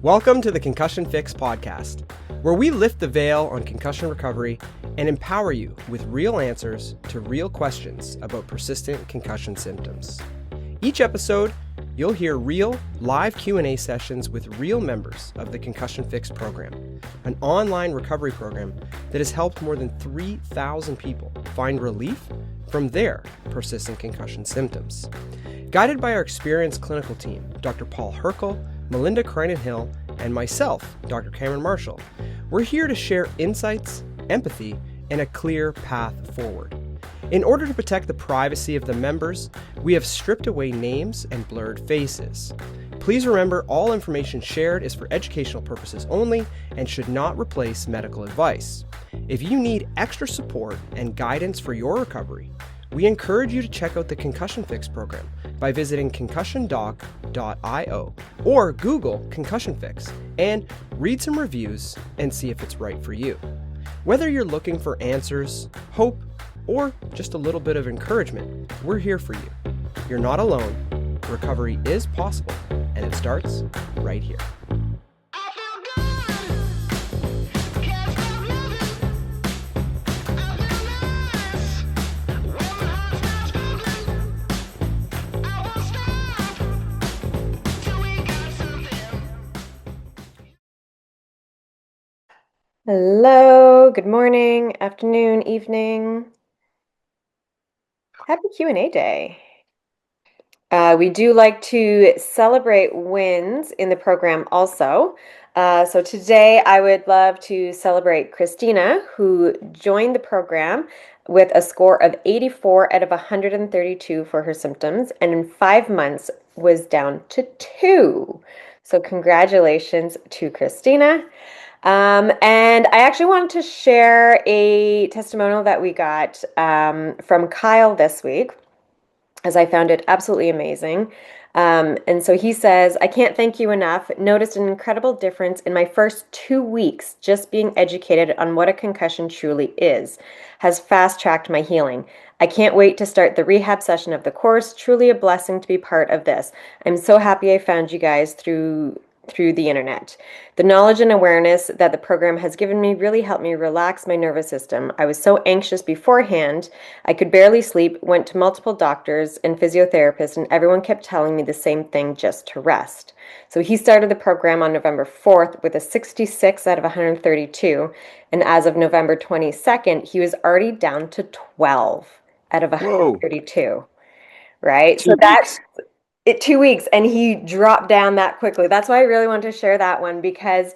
Welcome to the Concussion Fix Podcast, where we lift the veil on concussion recovery and empower you with real answers to real questions about persistent concussion symptoms. Each episode, you'll hear real, live Q&A sessions with real members of the Concussion Fix program, an online recovery program that has helped more than 3,000 people find relief from their persistent concussion symptoms. Guided by our experienced clinical team, Dr. Paul Hrkal, Melinda Krynen Hill, and myself, Dr. Cameron Marshall, we're here to share insights, empathy, and a clear path forward. In order to protect the privacy of the members, we have stripped away names and blurred faces. Please remember all information shared is for educational purposes only and should not replace medical advice. If you need extra support and guidance for your recovery, we encourage you to check out the Concussion Fix program by visiting concussiondoc.io or Google Concussion Fix and read some reviews and see if it's right for you. Whether you're looking for answers, hope, or just a little bit of encouragement, we're here for you. You're not alone. Recovery is possible, and it starts right here. Hello, good morning, afternoon, evening. Happy Q&A day. We do like to celebrate wins in the program also. So today I would love to celebrate Christina, who joined the program with a score of 84 out of 132 for her symptoms, and in 5 months was down to 2. So congratulations to Christina. And I actually wanted to share a testimonial that we got from Kyle this week, as I found it absolutely amazing. And so he says, I can't thank you enough. Noticed an incredible difference in my first 2 weeks just being educated on what a concussion truly is. Has fast-tracked my healing. I can't wait to start the rehab session of the course. Truly a blessing to be part of this. I'm so happy I found you guys through the internet. The knowledge and awareness that the program has given me really helped me relax my nervous system. I was so anxious beforehand, I could barely sleep, went to multiple doctors and physiotherapists, and everyone kept telling me the same thing, just to rest. So he started the program on November 4th with a 66 out of 132, and as of November 22nd, he was already down to 12 out of 132. Whoa. Right? So that's 2 weeks, and he dropped down that quickly. That's why I really wanted to share that one, because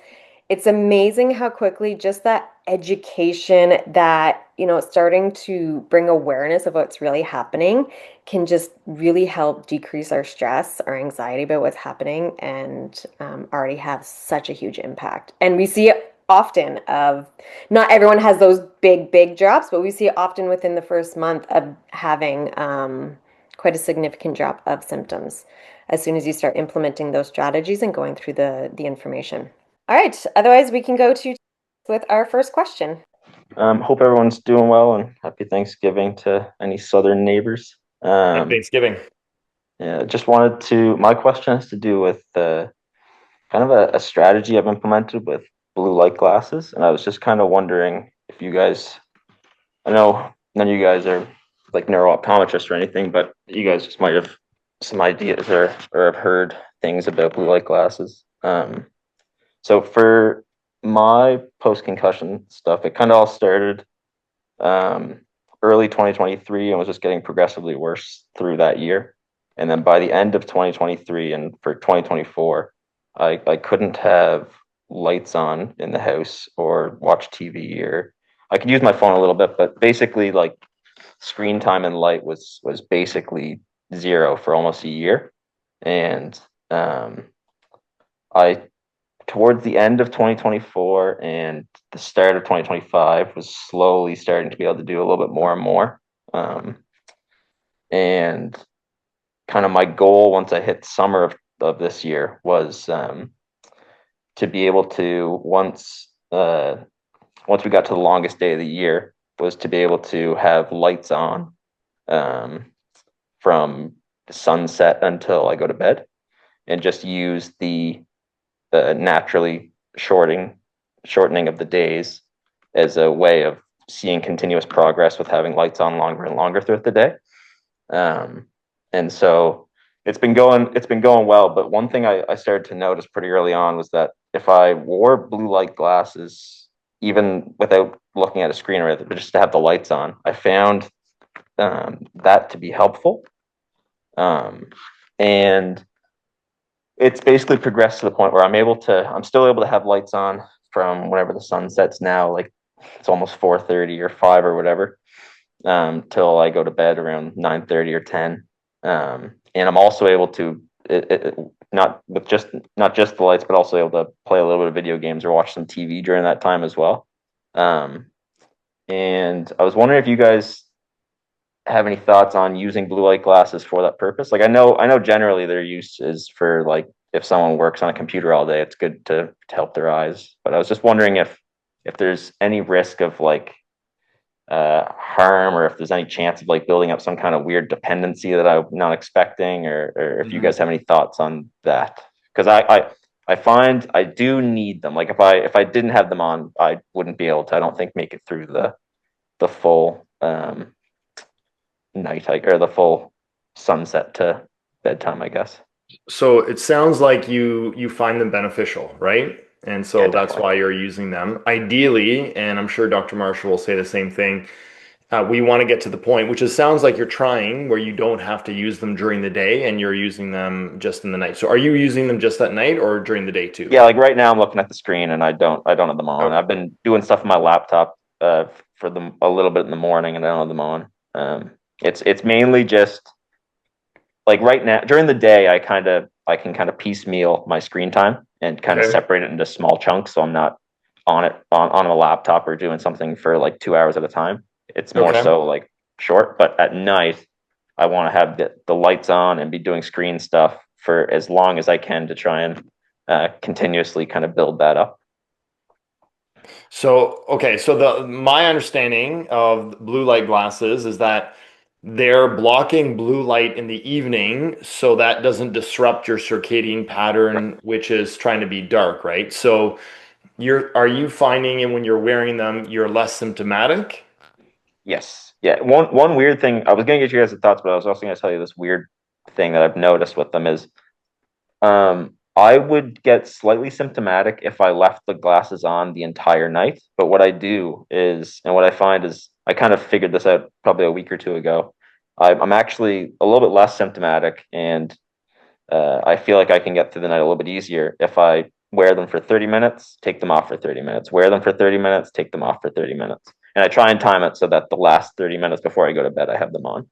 it's amazing how quickly just that education, that, starting to bring awareness of what's really happening can just really help decrease our stress, our anxiety about what's happening, and already have such a huge impact. And we see it often of, not everyone has those big drops, but we see it often within the first month of having quite a significant drop of symptoms as soon as you start implementing those strategies and going through the information. All right. Otherwise, we can go to with our first question. Hope everyone's doing well, and happy Thanksgiving to any Southern neighbors. Happy Thanksgiving. Yeah, my question has to do with kind of a strategy I've implemented with blue light glasses. And I was just kind of wondering if you guys, I know none of you guys are like neuro-optometrists or anything, but you guys just might have some ideas or have heard things about blue light glasses. So for my post-concussion stuff, it kind of all started early 2023 and was just getting progressively worse through that year. And then by the end of 2023 and for 2024, I couldn't have lights on in the house or watch TV, or I could use my phone a little bit, but basically like screen time and light was basically zero for almost a year. And I, towards the end of 2024 and the start of 2025, was slowly starting to be able to do a little bit more and more. And kind of my goal once I hit summer of this year was to be able to, once we got to the longest day of the year, was to be able to have lights on from sunset until I go to bed, and just use the naturally shortening of the days as a way of seeing continuous progress with having lights on longer and longer throughout the day. And so it's been going well. But one thing I started to notice pretty early on was that if I wore blue light glasses, even without looking at a screen or anything, but just to have the lights on, I found that to be helpful. And it's basically progressed to the point where I'm still able to have lights on from whenever the sun sets now, like it's almost 4:30 or 5 or whatever, till I go to bed around 9:30 or 10. And I'm also able to not just the lights, but also able to play a little bit of video games or watch some TV during that time as well. And I was wondering if you guys have any thoughts on using blue light glasses for that purpose. Like I know generally their use is for like if someone works on a computer all day, it's good to help their eyes. But I was just wondering if there's any risk of like harm, or if there's any chance of like building up some kind of weird dependency that I'm not expecting, or if you guys have any thoughts on that. Because I find I do need them. Like if I didn't have them on, I wouldn't be able to, I don't think, make it through the full night or the full sunset to bedtime, I guess. So it sounds like you find them beneficial, right? And so that's why you're using them. Ideally, and I'm sure Dr. Marshall will say the same thing, we want to get to the point, which sounds like you're trying, where you don't have to use them during the day and you're using them just in the night. So are you using them just at night or during the day too? Yeah, like right now I'm looking at the screen and I don't have them on. Okay. I've been doing stuff on my laptop for them a little bit in the morning, and I don't have them on. It's mainly just like right now during the day I can kind of piecemeal my screen time and kind of separate it into small chunks, so I'm not on a laptop or doing something for like 2 hours at a time. It's more so like short. But at night I want to have the lights on and be doing screen stuff for as long as I can to try and continuously kind of build that up. So my understanding of blue light glasses is that they're blocking blue light in the evening so that doesn't disrupt your circadian pattern, which is trying to be dark, right? So are you finding, and when you're wearing them, you're less symptomatic? Yes. Yeah. One weird thing, I was going to get you guys' thoughts, but I was also going to tell you this weird thing that I've noticed with them is I would get slightly symptomatic if I left the glasses on the entire night. But what I do is, and what I find is, I kind of figured this out probably a week or two ago. I'm actually a little bit less symptomatic, and I feel like I can get through the night a little bit easier if I wear them for 30 minutes, take them off for 30 minutes, wear them for 30 minutes, take them off for 30 minutes. And I try and time it so that the last 30 minutes before I go to bed, I have them on.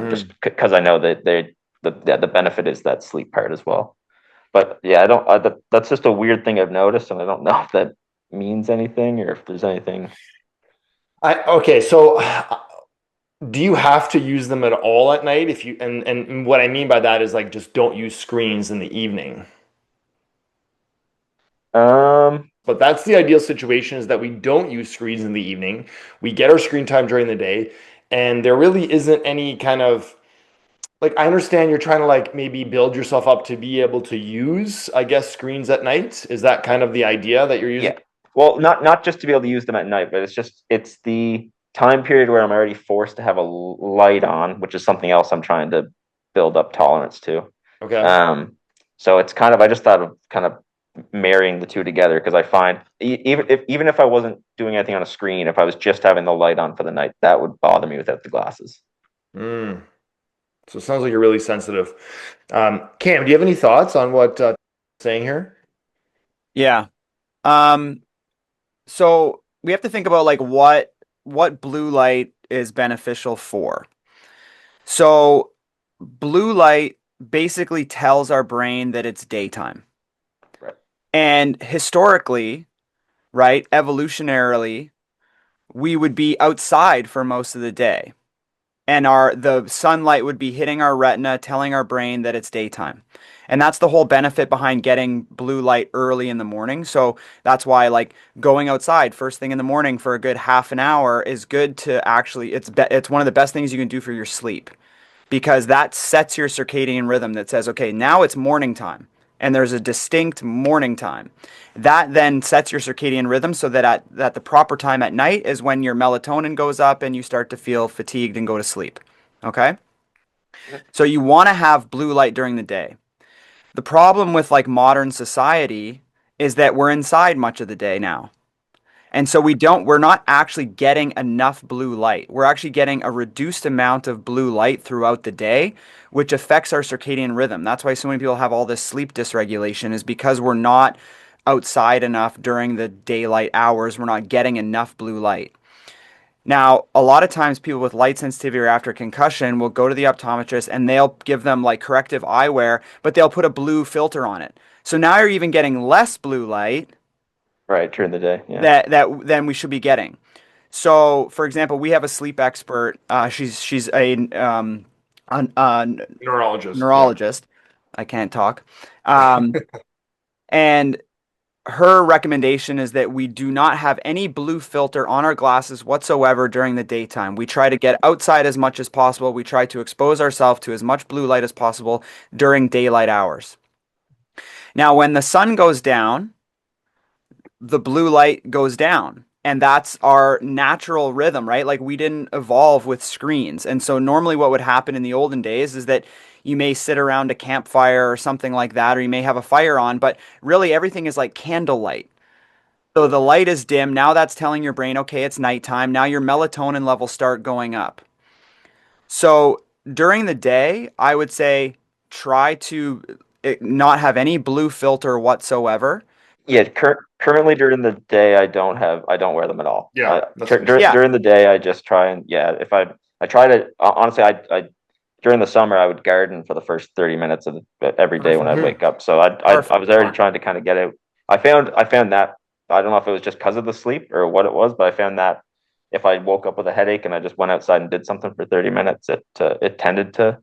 Just because I know that the benefit is that sleep part as well. But yeah, that's just a weird thing I've noticed, and I don't know if that means anything or if there's anything. So do you have to use them at all at night? And what I mean by that is like, just don't use screens in the evening. But that's the ideal situation, is that we don't use screens in the evening. We get our screen time during the day, and there really isn't any kind of, like, I understand you're trying to like maybe build yourself up to be able to use, I guess, screens at night. Is that kind of the idea that you're using? Yeah. Well, not just to be able to use them at night, but it's the time period where I'm already forced to have a light on, which is something else I'm trying to build up tolerance to. Okay. So it's kind of, I just thought of kind of marrying the two together, because I find even if I wasn't doing anything on a screen, if I was just having the light on for the night, that would bother me without the glasses. So it sounds like you're really sensitive. Cam, do you have any thoughts on what saying here? Yeah. So we have to think about like what blue light is beneficial for. So blue light basically tells our brain that it's daytime. Right. And historically, right, evolutionarily, we would be outside for most of the day. And the sunlight would be hitting our retina, telling our brain that it's daytime. And that's the whole benefit behind getting blue light early in the morning. So that's why like going outside first thing in the morning for a good half an hour is good to actually, it's one of the best things you can do for your sleep, because that sets your circadian rhythm that says, okay, now it's morning time. and there's a distinct morning time. That then sets your circadian rhythm so that at the proper time at night is when your melatonin goes up and you start to feel fatigued and go to sleep. Okay? So you want to have blue light during the day. The problem with like modern society is that we're inside much of the day now. And so we're not actually getting enough blue light. We're actually getting a reduced amount of blue light throughout the day, which affects our circadian rhythm. That's why so many people have all this sleep dysregulation, is because we're not outside enough during the daylight hours. We're not getting enough blue light. Now, a lot of times people with light sensitivity or after concussion will go to the optometrist and they'll give them like corrective eyewear, but they'll put a blue filter on it. So now you're even getting less blue light. Right, during the day. Yeah. That then we should be getting. So, for example, we have a sleep expert. She's a neurologist. I can't talk. And her recommendation is that we do not have any blue filter on our glasses whatsoever during the daytime. We try to get outside as much as possible. We try to expose ourselves to as much blue light as possible during daylight hours. Now, when the sun goes down, the blue light goes down, and that's our natural rhythm, right? Like, we didn't evolve with screens. And so normally what would happen in the olden days is that you may sit around a campfire or something like that, or you may have a fire on, but really everything is like candlelight. So the light is dim. Now that's telling your brain, okay, it's nighttime. Now your melatonin levels start going up. So during the day, I would say try to not have any blue filter whatsoever. Yeah, currently during the day, I don't wear them at all. Yeah, during the day, I just try and if I try to honestly, I during the summer I would garden for the first 30 minutes of every day when I wake up. So I was already trying to kind of get out. I found that, I don't know if it was just because of the sleep or what it was, but I found that if I woke up with a headache and I just went outside and did something for 30 minutes, it tended to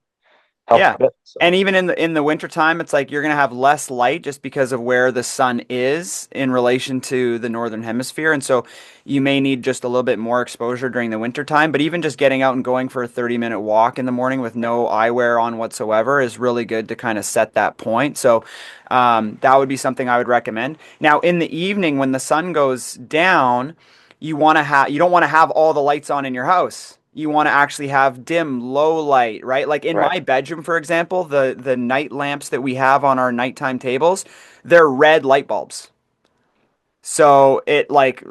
help a bit. So. And even in the wintertime, it's like you're going to have less light just because of where the sun is in relation to the northern hemisphere. And so you may need just a little bit more exposure during the wintertime. But even just getting out and going for a 30-minute walk in the morning with no eyewear on whatsoever is really good to kind of set that point. So that would be something I would recommend. Now, in the evening, when the sun goes down, you don't want to have all the lights on in your house. You want to actually have dim, low light, right? Like in my bedroom, for example, the night lamps that we have on our nighttime tables, they're red light bulbs. So it like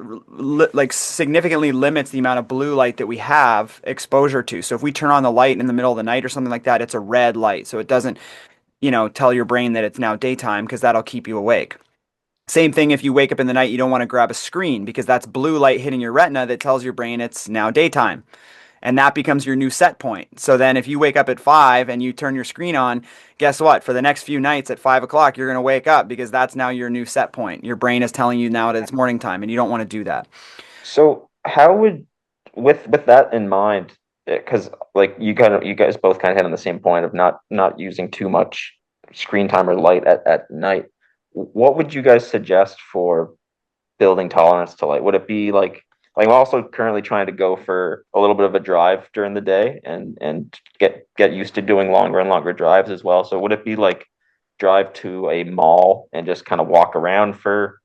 significantly limits the amount of blue light that we have exposure to. So if we turn on the light in the middle of the night or something like that, it's a red light. So it doesn't, tell your brain that it's now daytime, because that'll keep you awake. Same thing if you wake up in the night, you don't want to grab a screen because that's blue light hitting your retina that tells your brain it's now daytime. And that becomes your new set point. So then if you wake up at 5 and you turn your screen on, guess what? For the next few nights at 5 o'clock, you're going to wake up because that's now your new set point. Your brain is telling you now that it's morning time, and you don't want to do that. So how would, with that in mind, because like you guys both kind of hit on the same point of not using too much screen time or light at night, what would you guys suggest for building tolerance to light? Would it be like I'm also currently trying to go for a little bit of a drive during the day and get used to doing longer and longer drives as well. So would it be like drive to a mall and just kind of walk around for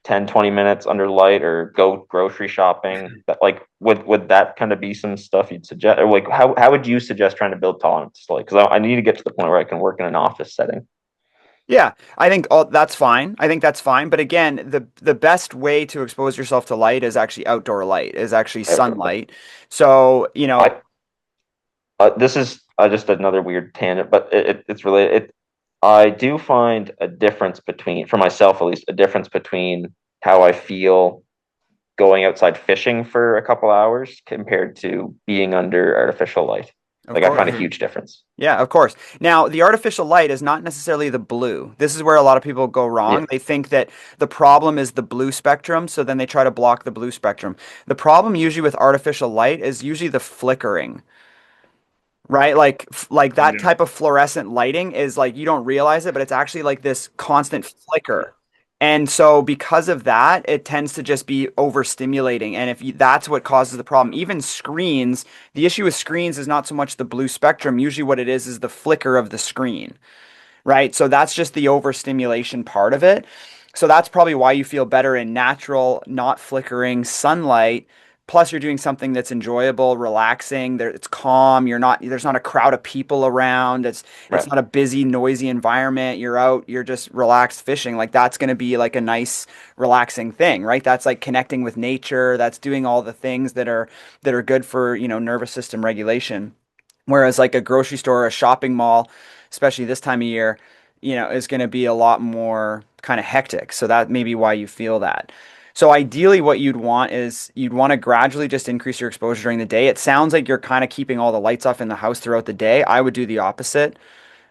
10, 20 minutes under light, or go grocery shopping? That, like, would that kind of be some stuff you'd suggest? Or like how would you suggest trying to build tolerance to light? Because I need to get to the point where I can work in an office setting. Yeah, I think that's fine. But again, the best way to expose yourself to light is actually outdoor light, is actually sunlight. So, this is just another weird tangent, but it's related. I do find a difference for myself at least, a difference between how I feel going outside fishing for a couple hours compared to being under artificial light. I find a huge difference. Yeah, of course. Now, the artificial light is not necessarily the blue. This is where a lot of people go wrong. Yeah. They think that the problem is the blue spectrum, so then they try to block the blue spectrum. The problem usually with artificial light is usually the flickering, right? Like that type of fluorescent lighting is like, you don't realize it, but it's actually like this constant flicker. And so because of that, it tends to just be overstimulating. And that's what causes the problem. Even screens, the issue with screens is not so much the blue spectrum. Usually what it is the flicker of the screen, right? So that's just the overstimulation part of it. So that's probably why you feel better in natural, not flickering sunlight. Plus, you're doing something that's enjoyable, relaxing. It's calm. There's not a crowd of people around. It's Right. not a busy, noisy environment. You're out. You're just relaxed fishing. Like that's going to be like a nice, relaxing thing, right? That's like connecting with nature. That's doing all the things that are good for nervous system regulation. Whereas like a grocery store or a shopping mall, especially this time of year, is going to be a lot more kind of hectic. So that may be why you feel that. So ideally what you'd want is you'd want to gradually just increase your exposure during the day. It sounds like you're kind of keeping all the lights off in the house throughout the day. I would do the opposite.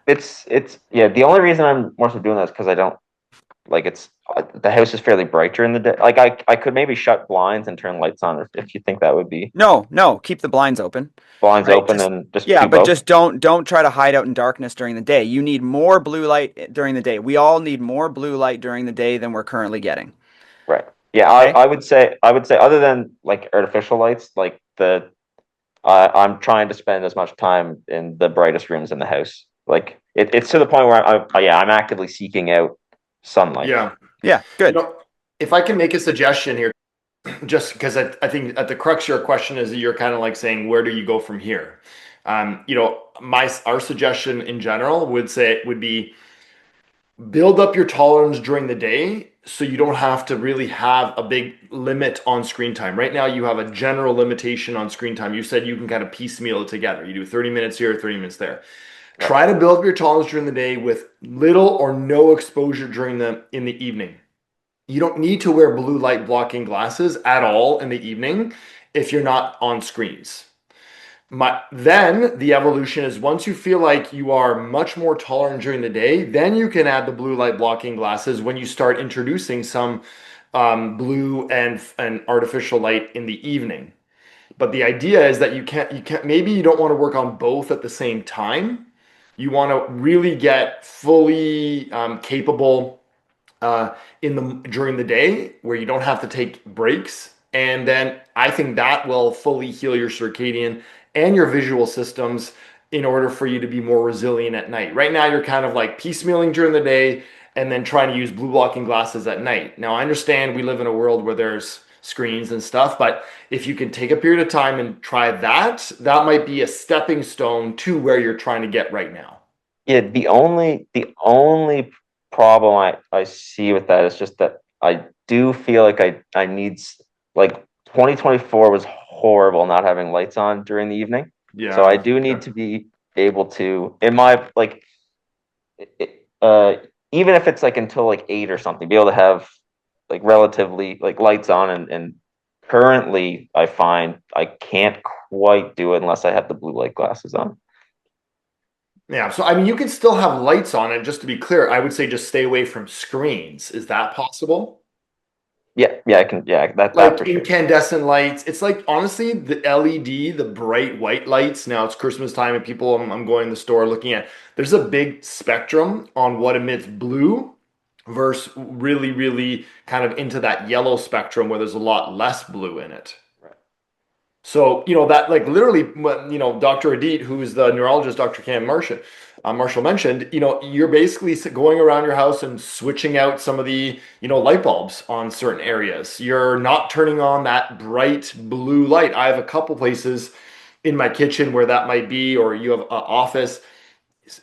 It's yeah. The only reason I'm more so doing that is because I don't like it's the house is fairly bright during the day. Like I could maybe shut blinds and turn lights on if you think that would be No, keep the blinds open. blinds Right. open and just Yeah, do but both. just don't try to hide out in darkness during the day. You need more blue light during the day. We all need more blue light during the day than we're currently getting. Right. Yeah, Okay? I would say other than like artificial lights, like I'm trying to spend as much time in the brightest rooms in the house. Like it's to the point where I'm actively seeking out sunlight. Yeah. Yeah, You good. know, if I can make a suggestion here, just because I think at the crux of your question is that you're kind of like saying, where do you go from here? Our suggestion in general would be build up your tolerance during the day so you don't have to really have a big limit on screen time. Right now, you have a general limitation on screen time. You said you can kind of piecemeal it together. You do 30 minutes here, 30 minutes there. Try to build up your tolerance during the day with little or no exposure in the evening. You don't need to wear blue light blocking glasses at all in the evening if you're not on screens. Then the evolution is once you feel like you are much more tolerant during the day, then you can add the blue light blocking glasses when you start introducing some blue and artificial light in the evening. But the idea is that you can't, maybe you don't want to work on both at the same time. You want to really get fully capable during the day where you don't have to take breaks. And then I think that will fully heal your circadian and your visual systems in order for you to be more resilient at night. Right now, you're kind of like piecemealing during the day and then trying to use blue blocking glasses at night. Now, I understand we live in a world where there's screens and stuff, but if you can take a period of time and try that, that might be a stepping stone to where you're trying to get right now. Yeah, the only problem I see with that is just that I do feel like I need like 2024 was horrible not having lights on during the evening. Yeah. So I do need to be able to in my like even if it's like until like 8 or something, be able to have like relatively like lights on and currently I find I can't quite do it unless I have the blue light glasses on. Yeah, so I mean, you can still have lights on it. Just to be clear, I would say just stay away from screens. Is that possible? Yeah, I can. Yeah, that Like for sure. incandescent lights. It's like honestly, the LED, the bright white lights. Now it's Christmas time, and people, I'm going to the store looking at. There's a big spectrum on what emits blue versus really, really kind of into that yellow spectrum where there's a lot less blue in it. So, that like literally, Dr. Adit, who is the neurologist, Dr. Cam Marshall mentioned, you're basically going around your house and switching out some of the, light bulbs on certain areas. You're not turning on that bright blue light. I have a couple places in my kitchen where that might be, or you have an office.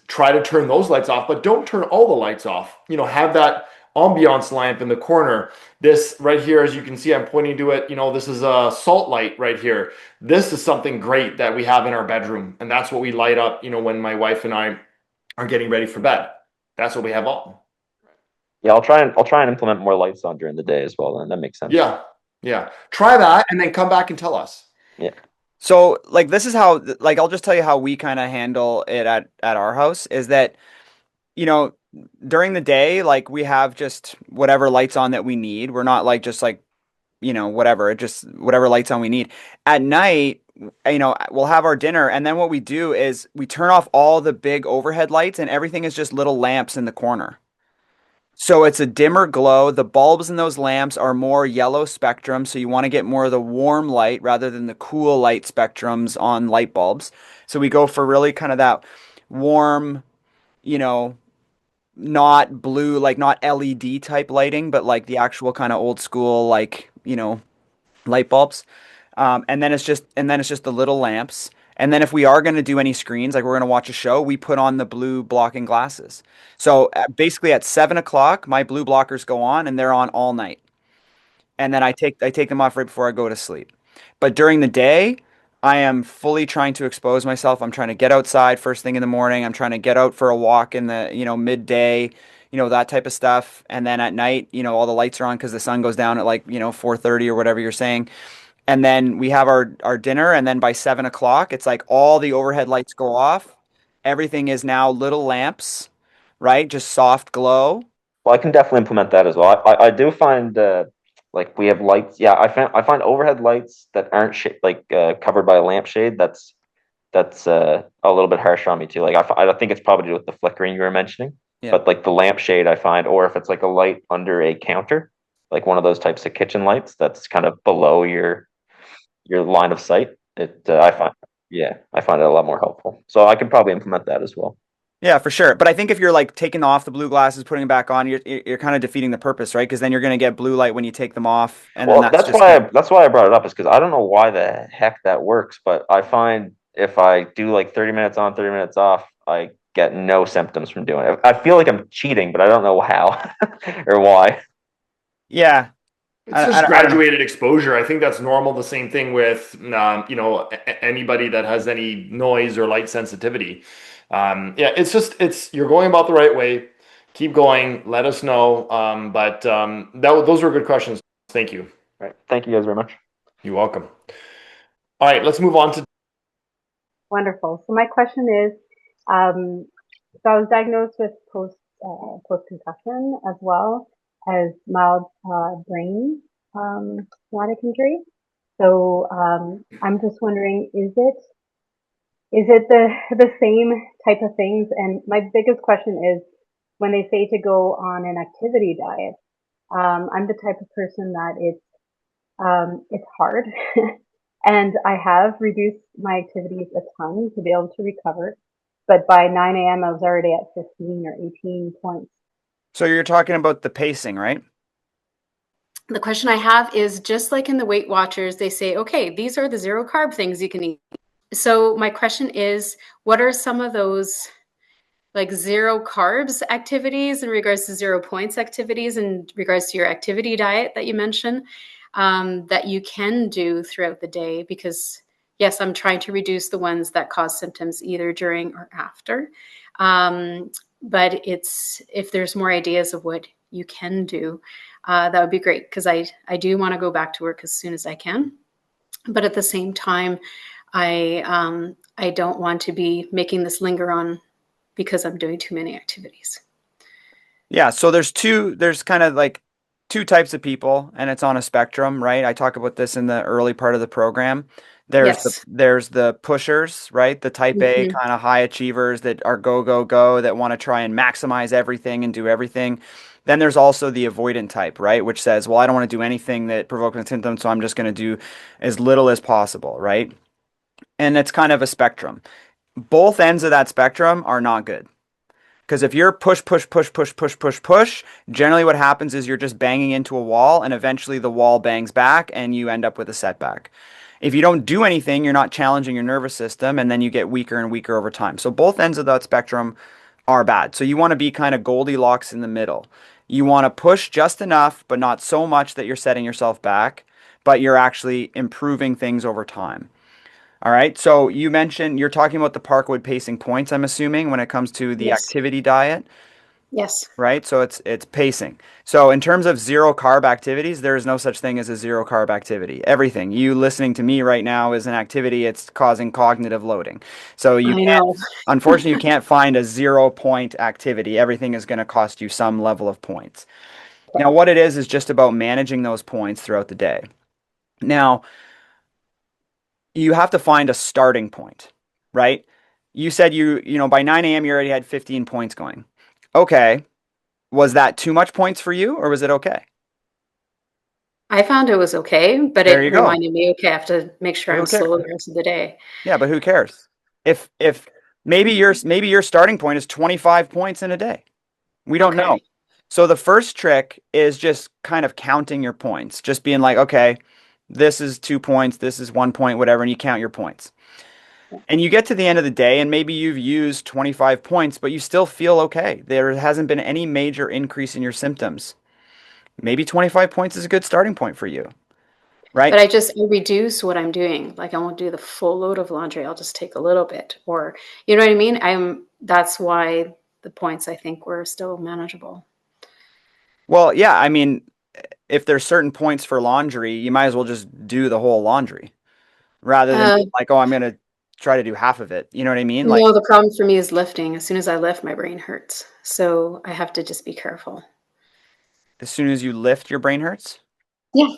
Try to turn those lights off, but don't turn all the lights off. Have that ambiance lamp in the corner. This right here, as you can see, I'm pointing to it. This is a salt light right here. This is something great that we have in our bedroom. And that's what we light up, when my wife and I are getting ready for bed. That's what we have on. Yeah, I'll try and implement more lights on during the day as well. Then that makes sense. Yeah. Yeah. Try that and then come back and tell us. Yeah. So like this is how like I'll just tell you how we kind of handle it at our house is that during the day like we have just whatever lights on that we need. We're not like just like whatever, just whatever lights on we need. At night, we'll have our dinner and then what we do is we turn off all the big overhead lights and everything is just little lamps in the corner. So it's a dimmer glow. The bulbs in those lamps are more yellow spectrum, so you want to get more of the warm light rather than the cool light spectrums on light bulbs. So we go for really kind of that warm, you know, not blue, like not LED type lighting, but like the actual kind of old school, like, light bulbs. And then it's just the little lamps. And then if we are going to do any screens, like we're going to watch a show, we put on the blue blocking glasses. So basically at 7 o'clock, my blue blockers go on and they're on all night. And then I take them off right before I go to sleep. But during the day, I am fully trying to expose myself. I'm trying to get outside first thing in the morning. I'm trying to get out for a walk in the, midday, that type of stuff. And then at night, all the lights are on because the sun goes down at like, 4:30 or whatever you're saying. And then we have our dinner, and then by 7 o'clock, it's like all the overhead lights go off. Everything is now little lamps, right? Just soft glow. Well, I can definitely implement that as well. I do find like we have lights. Yeah, I find overhead lights that aren't covered by a lampshade. That's a little bit harsh on me too. Like I think it's probably with the flickering you were mentioning. Yeah. But like the lampshade, I find, or if it's like a light under a counter, like one of those types of kitchen lights that's kind of below your line of sight. I find it a lot more helpful. So I could probably implement that as well. Yeah, for sure. But I think if you're like taking off the blue glasses, putting them back on, you're kind of defeating the purpose, right? Because then you're going to get blue light when you take them off, and Well, then that's just that's why I brought it up, is because I don't know why the heck that works, but I find if I do like 30 minutes on, 30 minutes off, I get no symptoms from doing it. I feel like I'm cheating, but I don't know how or why. yeah. It's just graduated exposure. I think that's normal. The same thing with anybody that has any noise or light sensitivity. It's you're going about the right way. Keep going. Let us know. Those were good questions. Thank you. All right. Thank you guys very much. You're welcome. All right, let's move on to. Wonderful. So my question is, so I was diagnosed with post concussion as well as mild brain traumatic injury. So I'm just wondering, is it the same type of things? And my biggest question is, when they say to go on an activity diet, I'm the type of person that it's hard. And I have reduced my activities a ton to be able to recover. But by 9 a.m., I was already at 15 or 18 points. So you're talking about the pacing, right? The question I have is, just like in the Weight Watchers, they say, okay, these are the zero carb things you can eat. So my question is, what are some of those like zero carbs activities in regards to 0 points activities in regards to your activity diet that you mentioned, that you can do throughout the day? Because yes, I'm trying to reduce the ones that cause symptoms either during or after. But if there's more ideas of what you can do, that would be great, because I do want to go back to work as soon as I can. But at the same time, I don't want to be making this linger on because I'm doing too many activities. Yeah. So there's kind of like two types of people, and it's on a spectrum, right? I talk about this in the early part of the program. There's the pushers, right? The type A kind of high achievers that are go, that want to try and maximize everything and do everything. Then there's also the avoidant type, right? Which says, well, I don't want to do anything that provokes a symptom, so I'm just going to do as little as possible, right? And it's kind of a spectrum. Both ends of that spectrum are not good. Because if you're push, generally what happens is you're just banging into a wall, and eventually the wall bangs back and you end up with a setback. If you don't do anything, you're not challenging your nervous system, and then you get weaker and weaker over time. So both ends of that spectrum are bad. So you want to be kind of Goldilocks in the middle. You want to push just enough, but not so much that you're setting yourself back, but you're actually improving things over time. All right. So you mentioned you're talking about the Parkwood pacing points, I'm assuming, when it comes to the activity diet. Yes. Right. So it's pacing. So in terms of zero carb activities, there is no such thing as a zero carb activity. Everything you listening to me right now is an activity. It's causing cognitive loading. So unfortunately, you can't find a 0 point activity. Everything is going to cost you some level of points. Now, what it is just about managing those points throughout the day. Now, you have to find a starting point, right? You said by 9 a.m. you already had 15 points going. Okay. Was that too much points for you, or was it okay? I found it was okay, but it reminded me, okay, I have to make sure I'm slow the rest of the day. Yeah, but who cares? If maybe your starting point is 25 points in a day. We don't know. So the first trick is just kind of counting your points, just being like, okay, this is 2 points, this is 1 point, whatever, and you count your points. And you get to the end of the day, and maybe you've used 25 points, but you still feel okay. There hasn't been any major increase in your symptoms. Maybe 25 points is a good starting point for you, right? But I reduce what I'm doing. Like I won't do the full load of laundry. I'll just take a little bit, or you know what I mean? That's why the points I think were still manageable. Well, yeah, I mean, if there's certain points for laundry, you might as well just do the whole laundry rather than being like, oh, I'm going to try to do half of it. You know what I mean? Like, No, the problem for me is lifting. As soon as I lift, my brain hurts. So I have to just be careful. as soon as you lift, your brain hurts? Yeah.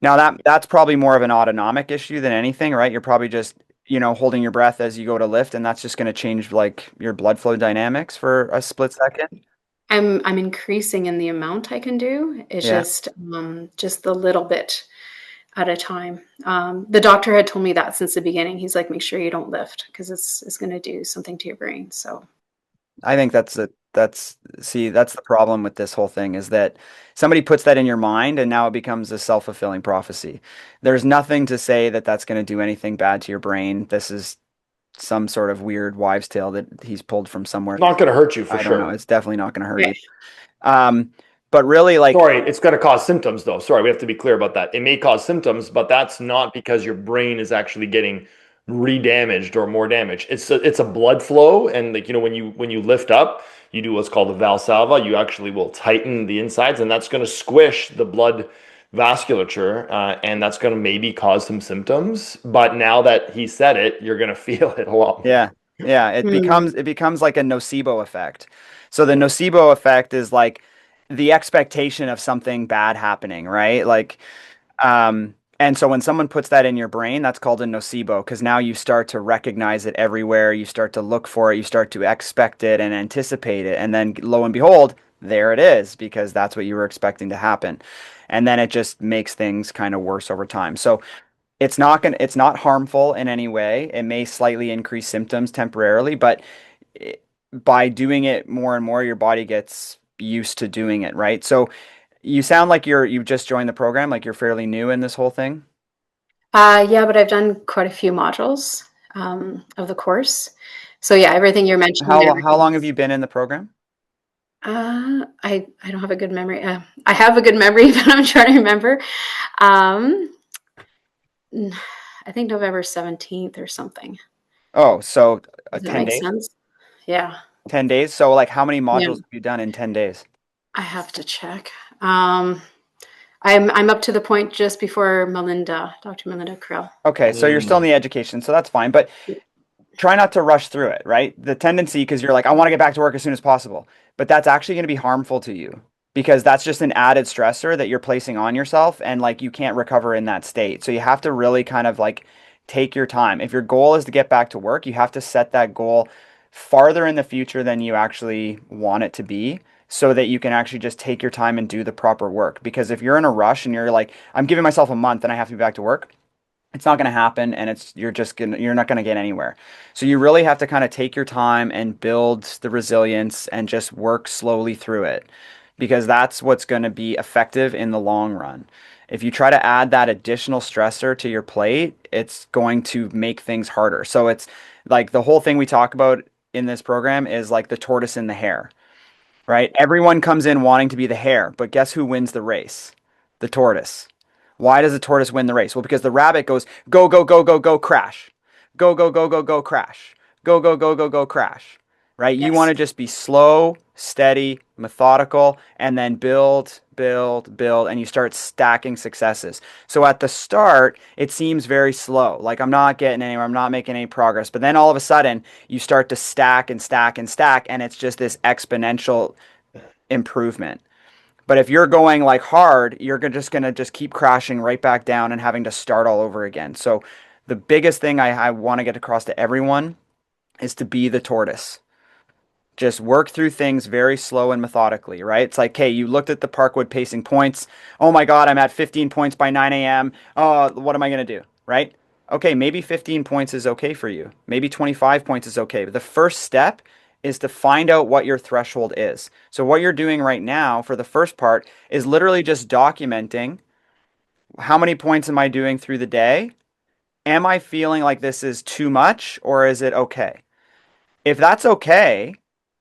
Now that's probably more of an autonomic issue than anything, right? You're probably just, holding your breath as you go to lift, and that's just going to change like your blood flow dynamics for a split second. I'm increasing in the amount I can do. It's Yeah. just a little bit at a time. The doctor had told me that since the beginning. He's like, make sure you don't lift because it's going to do something to your brain. So I think that's the problem with this whole thing is that somebody puts that in your mind and now it becomes a self-fulfilling prophecy. There's nothing to say that that's going to do anything bad to your brain. This is some sort of weird wives' tale that he's pulled from somewhere. It's not going to hurt you for I sure. don't know. It's definitely not going to hurt you. But really, like, Sorry, it's going to cause symptoms though. Sorry, we have to be clear about that. It may cause symptoms, but that's not because your brain is actually getting re-damaged or more damage. It's a blood flow, and like when you lift up, you do what's called a valsalva. You actually will tighten the insides, and that's going to squish the blood vasculature, and that's going to maybe cause some symptoms. But now that he said it, you're going to feel it a lot more. yeah. It becomes like a nocebo effect. So the nocebo effect is like the expectation of something bad happening, right? Like, and so when someone puts that in your brain, that's called a nocebo because now you start to recognize it everywhere. You start to look for it. You start to expect it and anticipate it. And then lo and behold, there it is because that's what you were expecting to happen. And then it just makes things kind of worse over time. So it's not harmful in any way. It may slightly increase symptoms temporarily, but by doing it more and more, your body gets used to doing it, right? So you sound like you've just joined the program, like you're fairly new in this whole thing. Yeah, but I've done quite a few modules of the course. So yeah, everything you're mentioning. How long have you been in the program? I don't have a good memory. I have a good memory, but I'm trying to remember. I think November 17th or something. Oh, so Does that 10 make days? sense? Yeah. 10 days. So like how many modules have you done in 10 days? I have to check. I'm up to the point just before Dr. Melinda Krynen. Okay, so you're still in the education, so that's fine, but try not to rush through it, right? The tendency, because you're like, I want to get back to work as soon as possible, but that's actually going to be harmful to you because that's just an added stressor that you're placing on yourself and like you can't recover in that state. So you have to really kind of like take your time. If your goal is to get back to work, you have to set that goal farther in the future than you actually want it to be so that you can actually just take your time and do the proper work. Because if you're in a rush and you're like, I'm giving myself a month and I have to be back to work, it's not going to happen and you're not going to get anywhere. So you really have to kind of take your time and build the resilience and just work slowly through it because that's what's going to be effective in the long run. If you try to add that additional stressor to your plate, it's going to make things harder. So it's like the whole thing we talk about in this program is like the tortoise and the hare, right? Everyone comes in wanting to be the hare, but guess who wins the race? The tortoise. Why does the tortoise win the race? Well, because the rabbit goes, go, go, go, go, go, crash. Go, go, go, go, go, crash. Go, go, go, go, go, crash. Right? Yes. You want to just be slow, steady, methodical, and then build, build, build, and you start stacking successes. So at the start, it seems very slow. Like I'm not getting anywhere, I'm not making any progress. But then all of a sudden, you start to stack and stack and stack, and it's just this exponential improvement. But if you're going like hard, you're just going to keep crashing right back down and having to start all over again. So the biggest thing I want to get across to everyone is to be the tortoise. Just work through things very slow and methodically, right? It's like, hey, you looked at the Parkwood pacing points. Oh my God, I'm at 15 points by 9 a.m. Oh, what am I going to do, right? Okay, maybe 15 points is okay for you. Maybe 25 points is okay. But the first step is to find out what your threshold is. So what you're doing right now for the first part is literally just documenting how many points am I doing through the day? Am I feeling like this is too much or is it okay? If that's okay,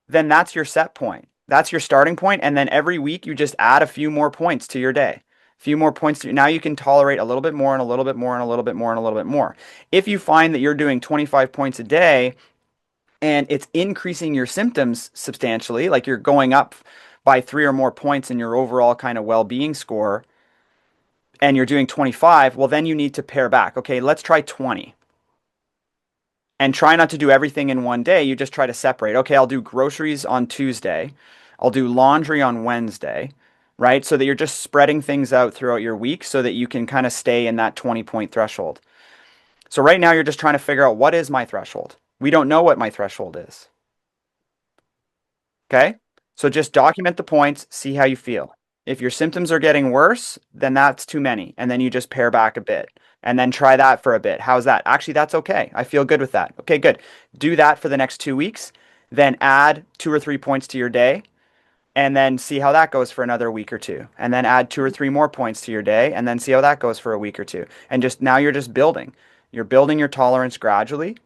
then that's your set point. That's your starting point. And then every week you just add a few more points to your day. A few more points. Now you can tolerate a little bit more and a little bit more and a little bit more and a little bit more. If you find that you're doing 25 points a day and it's increasing your symptoms substantially, like you're going up by 3 or more points in your overall kind of well-being score, and you're doing 25, well, then you need to pare back. Okay, let's try 20. And try not to do everything in one day. You just try to separate. Okay, I'll do groceries on Tuesday. I'll do laundry on Wednesday, right? So that you're just spreading things out throughout your week so that you can kind of stay in that 20-point threshold. So right now you're just trying to figure out, what is my threshold? We don't know what my threshold is. Okay? So just document the points, see how you feel. If your symptoms are getting worse, then that's too many. And then you just pare back a bit. And then try that for a bit. How's that? Actually, that's okay. I feel good with that. Okay, good. Do that for the next 2 weeks. Then add 2 or 3 points to your day. And then see how that goes for another week or two. And then add 2 or 3 more points to your day. And then see how that goes for a week or two. And just now you're just building. You're building your tolerance gradually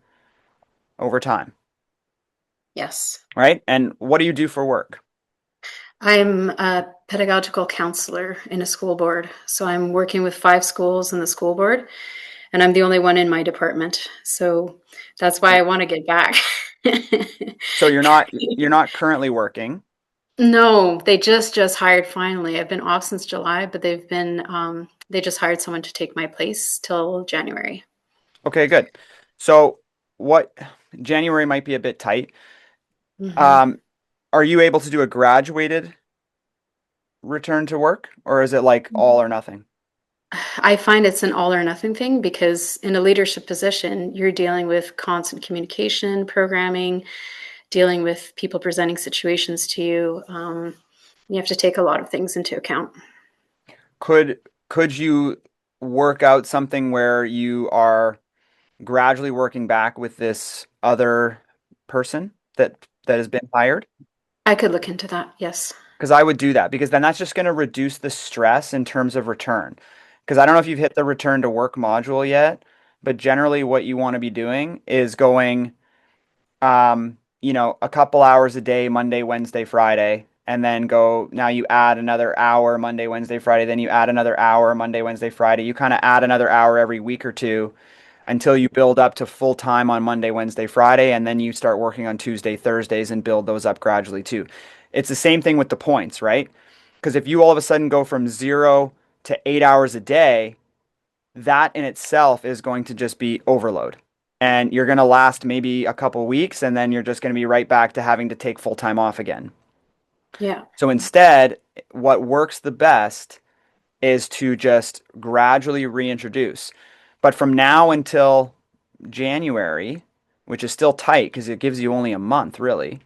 over time. Yes. Right? And what do you do for work? I'm a pedagogical counselor in a school board. So I'm working with 5 schools in the school board, and I'm the only one in my department. So that's why I want to get back. So you're not currently working. No, they just hired finally. I've been off since July, but they just hired someone to take my place till January. Okay, good. So January might be a bit tight. Mhm. Are you able to do a graduated return to work, or is it like all or nothing? I find it's an all or nothing thing because in a leadership position, you're dealing with constant communication, programming, dealing with people presenting situations to you. You have to take a lot of things into account. Could you work out something where you are gradually working back with this other person that has been hired? I could look into that. Yes. Because I would do that, because then that's just going to reduce the stress in terms of return. Because I don't know if you've hit the return to work module yet, but generally what you want to be doing is going, a couple hours a day, Monday, Wednesday, Friday, and then now you add another hour Monday, Wednesday, Friday, then you add another hour Monday, Wednesday, Friday. You kind of add another hour every week or two until you build up to full time on Monday, Wednesday, Friday, and then you start working on Tuesday, Thursdays, and build those up gradually too. It's the same thing with the points, right? Because if you all of a sudden go from 0 to 8 hours a day, that in itself is going to just be overload. And you're going to last maybe a couple weeks, and then you're just going to be right back to having to take full time off again. Yeah. So instead, what works the best is to just gradually reintroduce. But from now until January, which is still tight because it gives you only a month, really,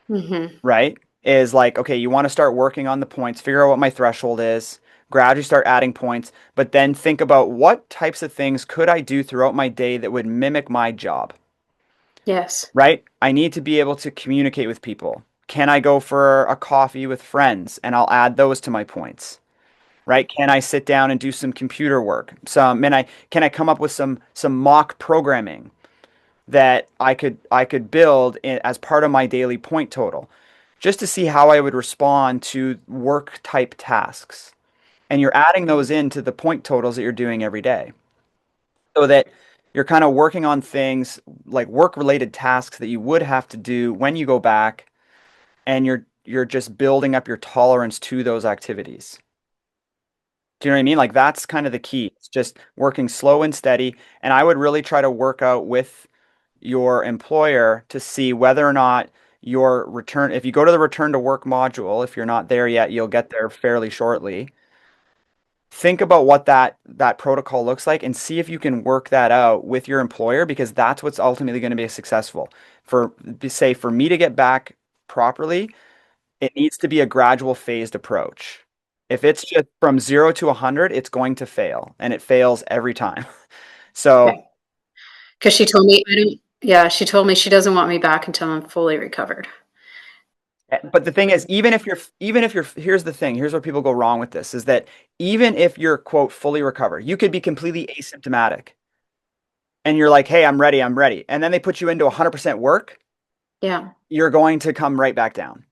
Mm-hmm. right? Is like, okay, you want to start working on the points, figure out what my threshold is, gradually start adding points, but then think about what types of things could I do throughout my day that would mimic my job, Yes. right? I need to be able to communicate with people. Can I go for a coffee with friends and I'll add those to my points? Right? Can I sit down and do some computer work? Can I come up with some mock programming that I could build as part of my daily point total, just to see how I would respond to work type tasks. And you're adding those into the point totals that you're doing every day, so that you're kind of working on things like work related tasks that you would have to do when you go back, and you're just building up your tolerance to those activities. Do you know what I mean? Like that's kind of the key. It's just working slow and steady. And I would really try to work out with your employer to see whether or not your return, if you go to the return to work module, if you're not there yet, you'll get there fairly shortly. Think about what that protocol looks like and see if you can work that out with your employer, because that's what's ultimately going to be successful. For me to get back properly, it needs to be a gradual phased approach. If it's just from 0 to 100, it's going to fail, and it fails every time. So, Because she told me Yeah, she told me she doesn't want me back until I'm fully recovered. But the thing is, here's the thing, here's where people go wrong with this, is that even if you're, quote, fully recovered, you could be completely asymptomatic and you're like, hey, I'm ready. And then they put you into 100% work. Yeah. You're going to come right back down.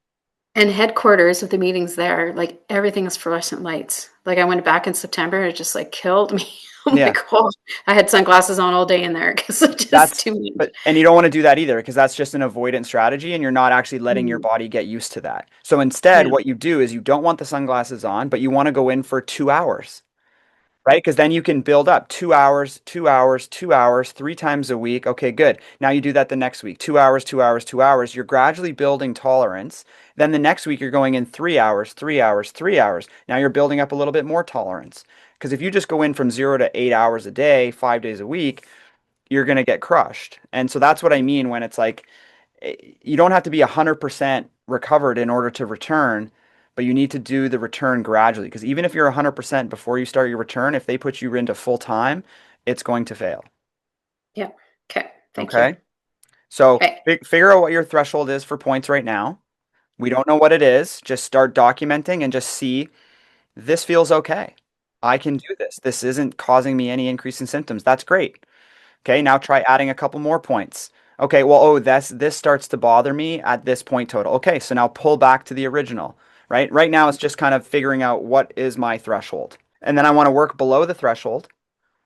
And headquarters with the meetings there, like everything is fluorescent lights. Like I went back in September, it just like killed me. I'm Yeah. like, oh, I had sunglasses on all day in there because it's just too much. And you don't want to do that either, because that's just an avoidance strategy and you're not actually letting your Mm. body get used to that. So instead, Yeah. what you do is you don't want the sunglasses on, but you want to go in for 2 hours. Right? Because then you can build up 2 hours, 2 hours, 2 hours, 3 times a week. Okay, good. Now you do that the next week. 2 hours, 2 hours, 2 hours. You're gradually building tolerance. Then the next week you're going in 3 hours, 3 hours, 3 hours. Now you're building up a little bit more tolerance. Because if you just go in from 0 to 8 hours a day, 5 days a week, you're going to get crushed. And so that's what I mean when it's like, you don't have to be 100% recovered in order to return, but you need to do the return gradually. Because even if you're 100% before you start your return, if they put you into full time, it's going to fail. Yeah. Okay. Thank you. Okay. So Okay. figure out what your threshold is for points right now. We don't know what it is. Just start documenting and just see, this feels okay. I can do this. This isn't causing me any increase in symptoms. That's great. Okay, now try adding a couple more points. Okay, well, oh, this starts to bother me at this point total. Okay, so now pull back to the original, right? Right now it's just kind of figuring out what is my threshold. And then I want to work below the threshold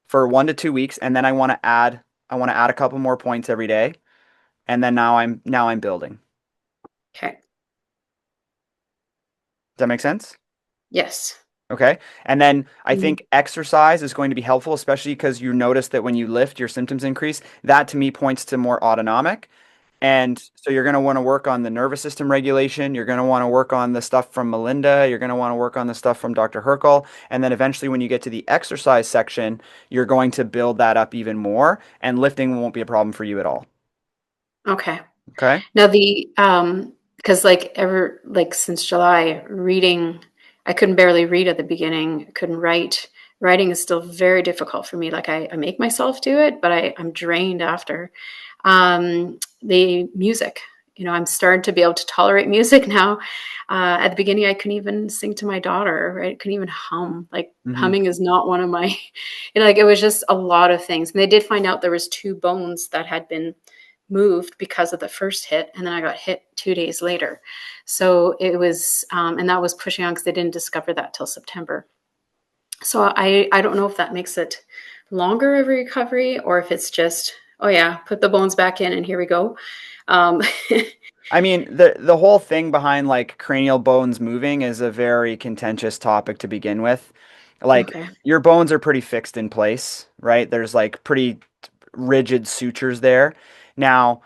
for 1 to 2 weeks, and then I want to add a couple more points every day. And then now I'm building. Okay. Does that make sense? Yes. Okay. And then I Mhm. think exercise is going to be helpful, especially because you notice that when you lift, your symptoms increase. That to me points to more autonomic. And so you're going to want to work on the nervous system regulation. You're going to want to work on the stuff from Melinda. You're going to want to work on the stuff from Dr. Hrkal. And then eventually, when you get to the exercise section, you're going to build that up even more. And lifting won't be a problem for you at all. Okay. Okay. Now because like since July, reading, I couldn't barely read at the beginning. I couldn't write. Writing is still very difficult for me. Like I make myself do it, but I'm drained after. The music, I'm starting to be able to tolerate music now. At the beginning, I couldn't even sing to my daughter, right? I couldn't even hum. Like humming is not one of my, like it was just a lot of things. And they did find out there was 2 bones that had been moved because of the first hit, and then I got hit 2 days later. So it was, and that was pushing on because they didn't discover that till September. So I don't know if that makes it longer of a recovery or if it's just, oh yeah, put the bones back in and here we go. I mean, the whole thing behind like cranial bones moving is a very contentious topic to begin with. Like Okay. your bones are pretty fixed in place, right? There's like pretty rigid sutures there. Now,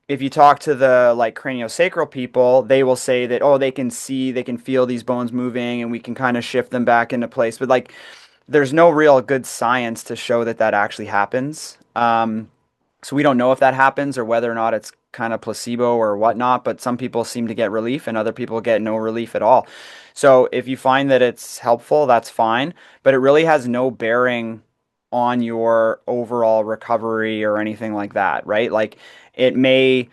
if you talk to the like craniosacral people, they will say that, oh, they can see, they can feel these bones moving and we can kind of shift them back into place. But like there's no real good science to show that that actually happens. So we don't know if that happens or whether or not it's kind of placebo or whatnot, but some people seem to get relief and other people get no relief at all. So if you find that it's helpful, that's fine, but it really has no bearing on your overall recovery or anything like that, right? Like it may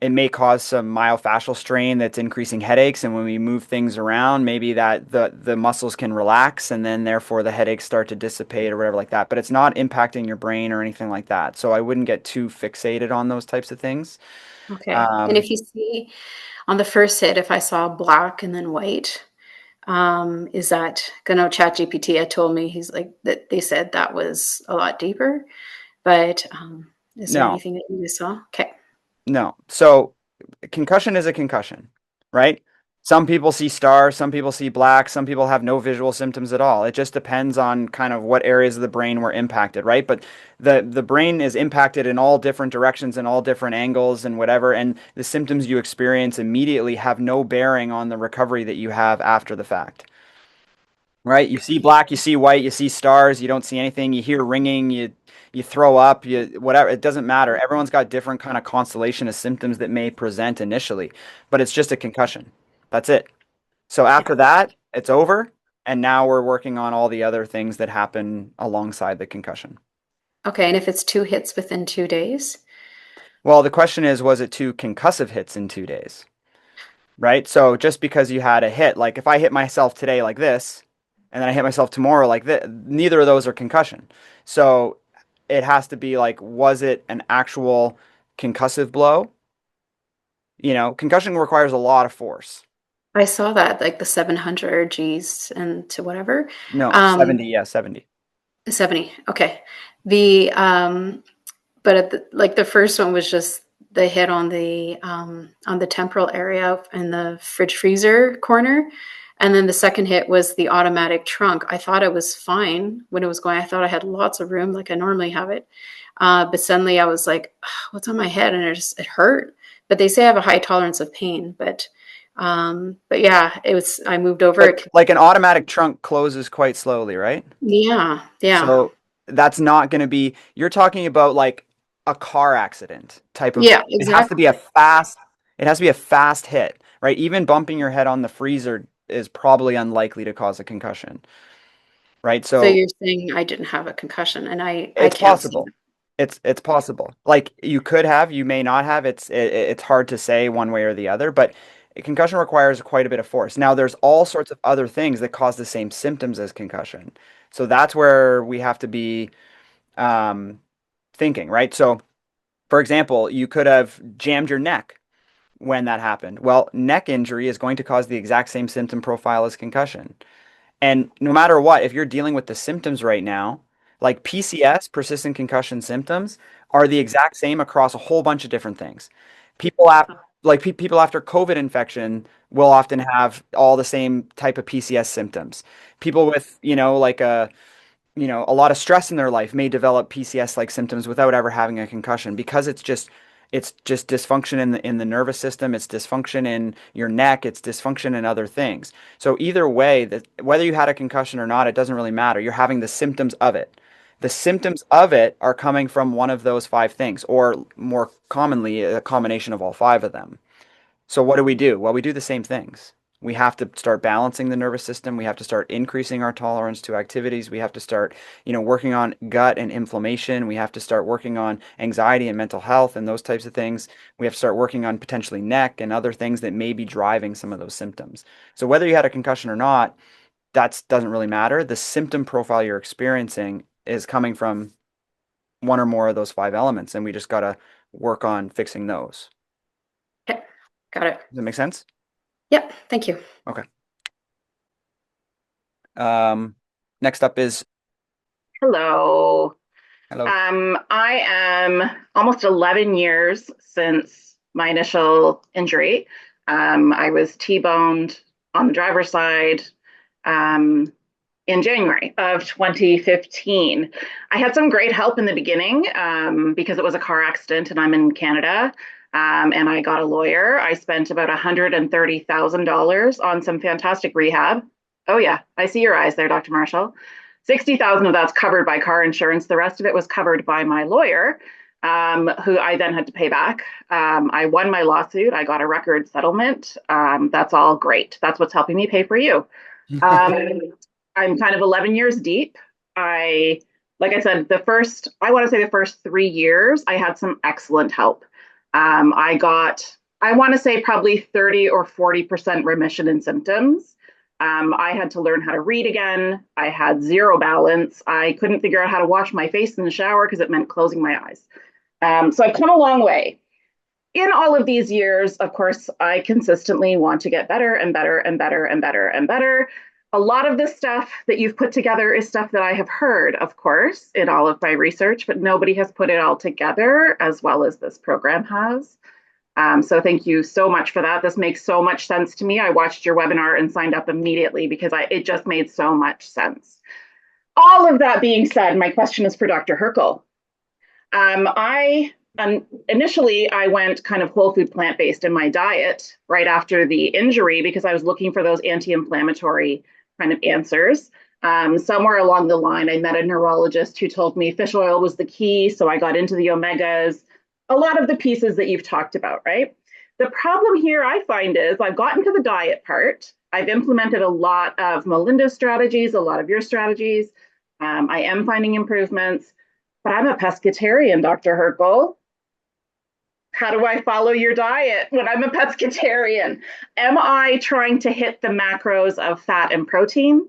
it may cause some myofascial strain that's increasing headaches, and when we move things around, maybe that the muscles can relax and then therefore the headaches start to dissipate or whatever like that, but it's not impacting your brain or anything like that, so I wouldn't get too fixated on those types of things. Okay. And um, if you see on the first hit, if I saw black and then white, is that gonna ChatGPT had told me he's like that they said that was a lot deeper, but is there no anything that you saw? Okay. no so concussion is a concussion, right? Some people see stars, some people see black, some people have no visual symptoms at all. It just depends on kind of what areas of the brain were impacted, right? But the brain is impacted in all different directions and all different angles and whatever, and the symptoms you experience immediately have no bearing on the recovery that you have after the fact. Right? You see black, you see white, you see stars, you don't see anything, you hear ringing, you throw up, you whatever, it doesn't matter. Everyone's got different kind of constellation of symptoms that may present initially, but it's just a concussion. That's it. So after that, it's over, and now we're working on all the other things that happen alongside the concussion. Okay. And if it's 2 hits within 2 days? Well, the question is, was it 2 concussive hits in 2 days? Right? So just because you had a hit, like if I hit myself today like this, and then I hit myself tomorrow like this, neither of those are concussion. So it has to be like, was it an actual concussive blow? Concussion requires a lot of force. I saw that, like the 700 Gs and to whatever. No, Um, 70, yeah, 70. 70. Okay. The but like the first one was just the hit on the temporal area in the fridge freezer corner. And then the second hit was the automatic trunk. I thought it was fine when it was going. I thought I had lots of room like I normally have it. But suddenly I was like, what's on my head? And it hurt. But they say I have a high tolerance of pain. But yeah, I moved over. But like an automatic trunk closes quite slowly, right? Yeah. Yeah. So that's not going to be, you're talking about like a car accident type of, Yeah, it has to exactly. be a fast hit, right? Even bumping your head on the freezer is probably unlikely to cause a concussion, right? So So you're saying I didn't have a concussion and I it's can't see possible. that. It's possible. Like you could have, you may not have. It's hard to say one way or the other, but a concussion requires quite a bit of force. Now, there's all sorts of other things that cause the same symptoms as concussion. So that's where we have to be um, thinking, right? So, for example, you could have jammed your neck when that happened. Well, neck injury is going to cause the exact same symptom profile as concussion. And no matter what, if you're dealing with the symptoms right now, like PCS, persistent concussion symptoms, are the exact same across a whole bunch of different things. People after, people after COVID infection will often have all the same type of PCS symptoms. People with, a lot of stress in their life may develop PCS like symptoms without ever having a concussion because it's just dysfunction in the nervous system, it's dysfunction in your neck, it's dysfunction in other things. So either way, that whether you had a concussion or not, it doesn't really matter. You're having the symptoms of it. The symptoms of it are coming from one of those 5 things, or more commonly, a combination of all 5 of them. So what do we do? Well, we do the same things. We have to start balancing the nervous system. We have to start increasing our tolerance to activities. We have to start, working on gut and inflammation. We have to start working on anxiety and mental health and those types of things. We have to start working on potentially neck and other things that may be driving some of those symptoms. So whether you had a concussion or not, that doesn't really matter. The symptom profile you're experiencing is coming from one or more of those 5 elements, and we just got to work on fixing those. Okay, got it. Does that make sense? Yep, thank you. Okay. Next up is Hello. hello. I am almost 11 years since my initial injury. I was T-boned on the driver's side in January of 2015. I had some great help in the beginning because it was a car accident and I'm in Canada. And I got a lawyer. I spent about $130,000 on some fantastic rehab. Oh yeah, I see your eyes there, Dr. Marshall. 60,000 of that's covered by car insurance. The rest of it was covered by my lawyer, who I then had to pay back. I won my lawsuit. I got a record settlement. That's all great. That's what's helping me pay for you. I'm kind of 11 years deep. Like I said, I want to say the first 3 years, I had some excellent help. I want to say probably 30 or 40% remission in symptoms. I had to learn how to read again. I had zero balance. I couldn't figure out how to wash my face in the shower because it meant closing my eyes. So I've come a long way. In all of these years, of course, I consistently want to get better and better and better and better and better. A lot of this stuff that you've put together is stuff that I have heard, of course, in all of my research, but nobody has put it all together as well as this program has. So thank you so much for that. This makes so much sense to me. I watched your webinar and signed up immediately because it just made so much sense. All of that being said, my question is for Dr. Hrkal. Initially, I went kind of whole food plant-based in my diet right after the injury because I was looking for those anti-inflammatory kind of answers. Somewhere along the line, I met a neurologist who told me fish oil was the key. So I got into the omegas, a lot of the pieces that you've talked about, right? The problem here I find is I've gotten to the diet part. I've implemented a lot of Melinda's strategies, a lot of your strategies. I am finding improvements, but I'm a pescatarian, Dr. Hrkal. how do I follow your diet when I'm a pescatarian? Am I trying to hit the macros of fat and protein?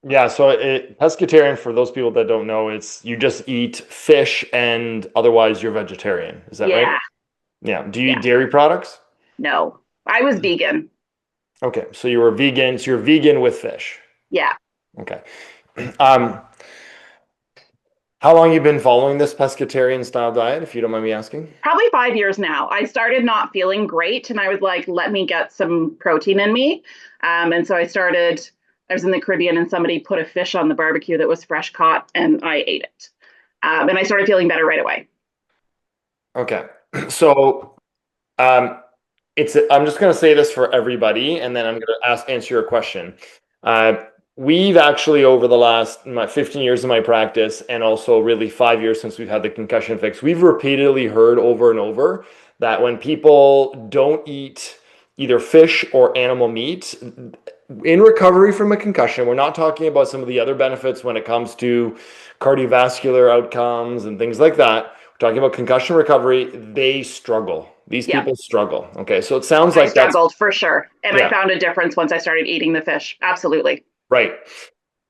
Yeah, so pescatarian, for those people that don't know, it's you just eat fish and otherwise you're vegetarian. Is that right? Yeah, Yeah. Do you yeah. eat dairy products? No, I was vegan. Okay, so you were vegan. So you're vegan with fish. Yeah. Okay. Um, how long you been following this pescatarian style diet, if you don't mind me asking? Probably 5 years now. I started not feeling great and I was like, let me get some protein in me. And so I was in the Caribbean and somebody put a fish on the barbecue that was fresh caught and I ate it. And I started feeling better right away. Okay. So I'm just going to say this for everybody, and then I'm going to answer your question. We've actually, over the last 15 years of my practice, and also really 5 years since we've had the concussion fix, we've repeatedly heard over and over that when people don't eat either fish or animal meat in recovery from a concussion, we're not talking about some of the other benefits when it comes to cardiovascular outcomes and things like that. We're talking about concussion recovery, they struggle. These Yep. people struggle. Okay, so it sounds I like that's struggled for sure. And Yeah. I found a difference once I started eating the fish. Absolutely. right.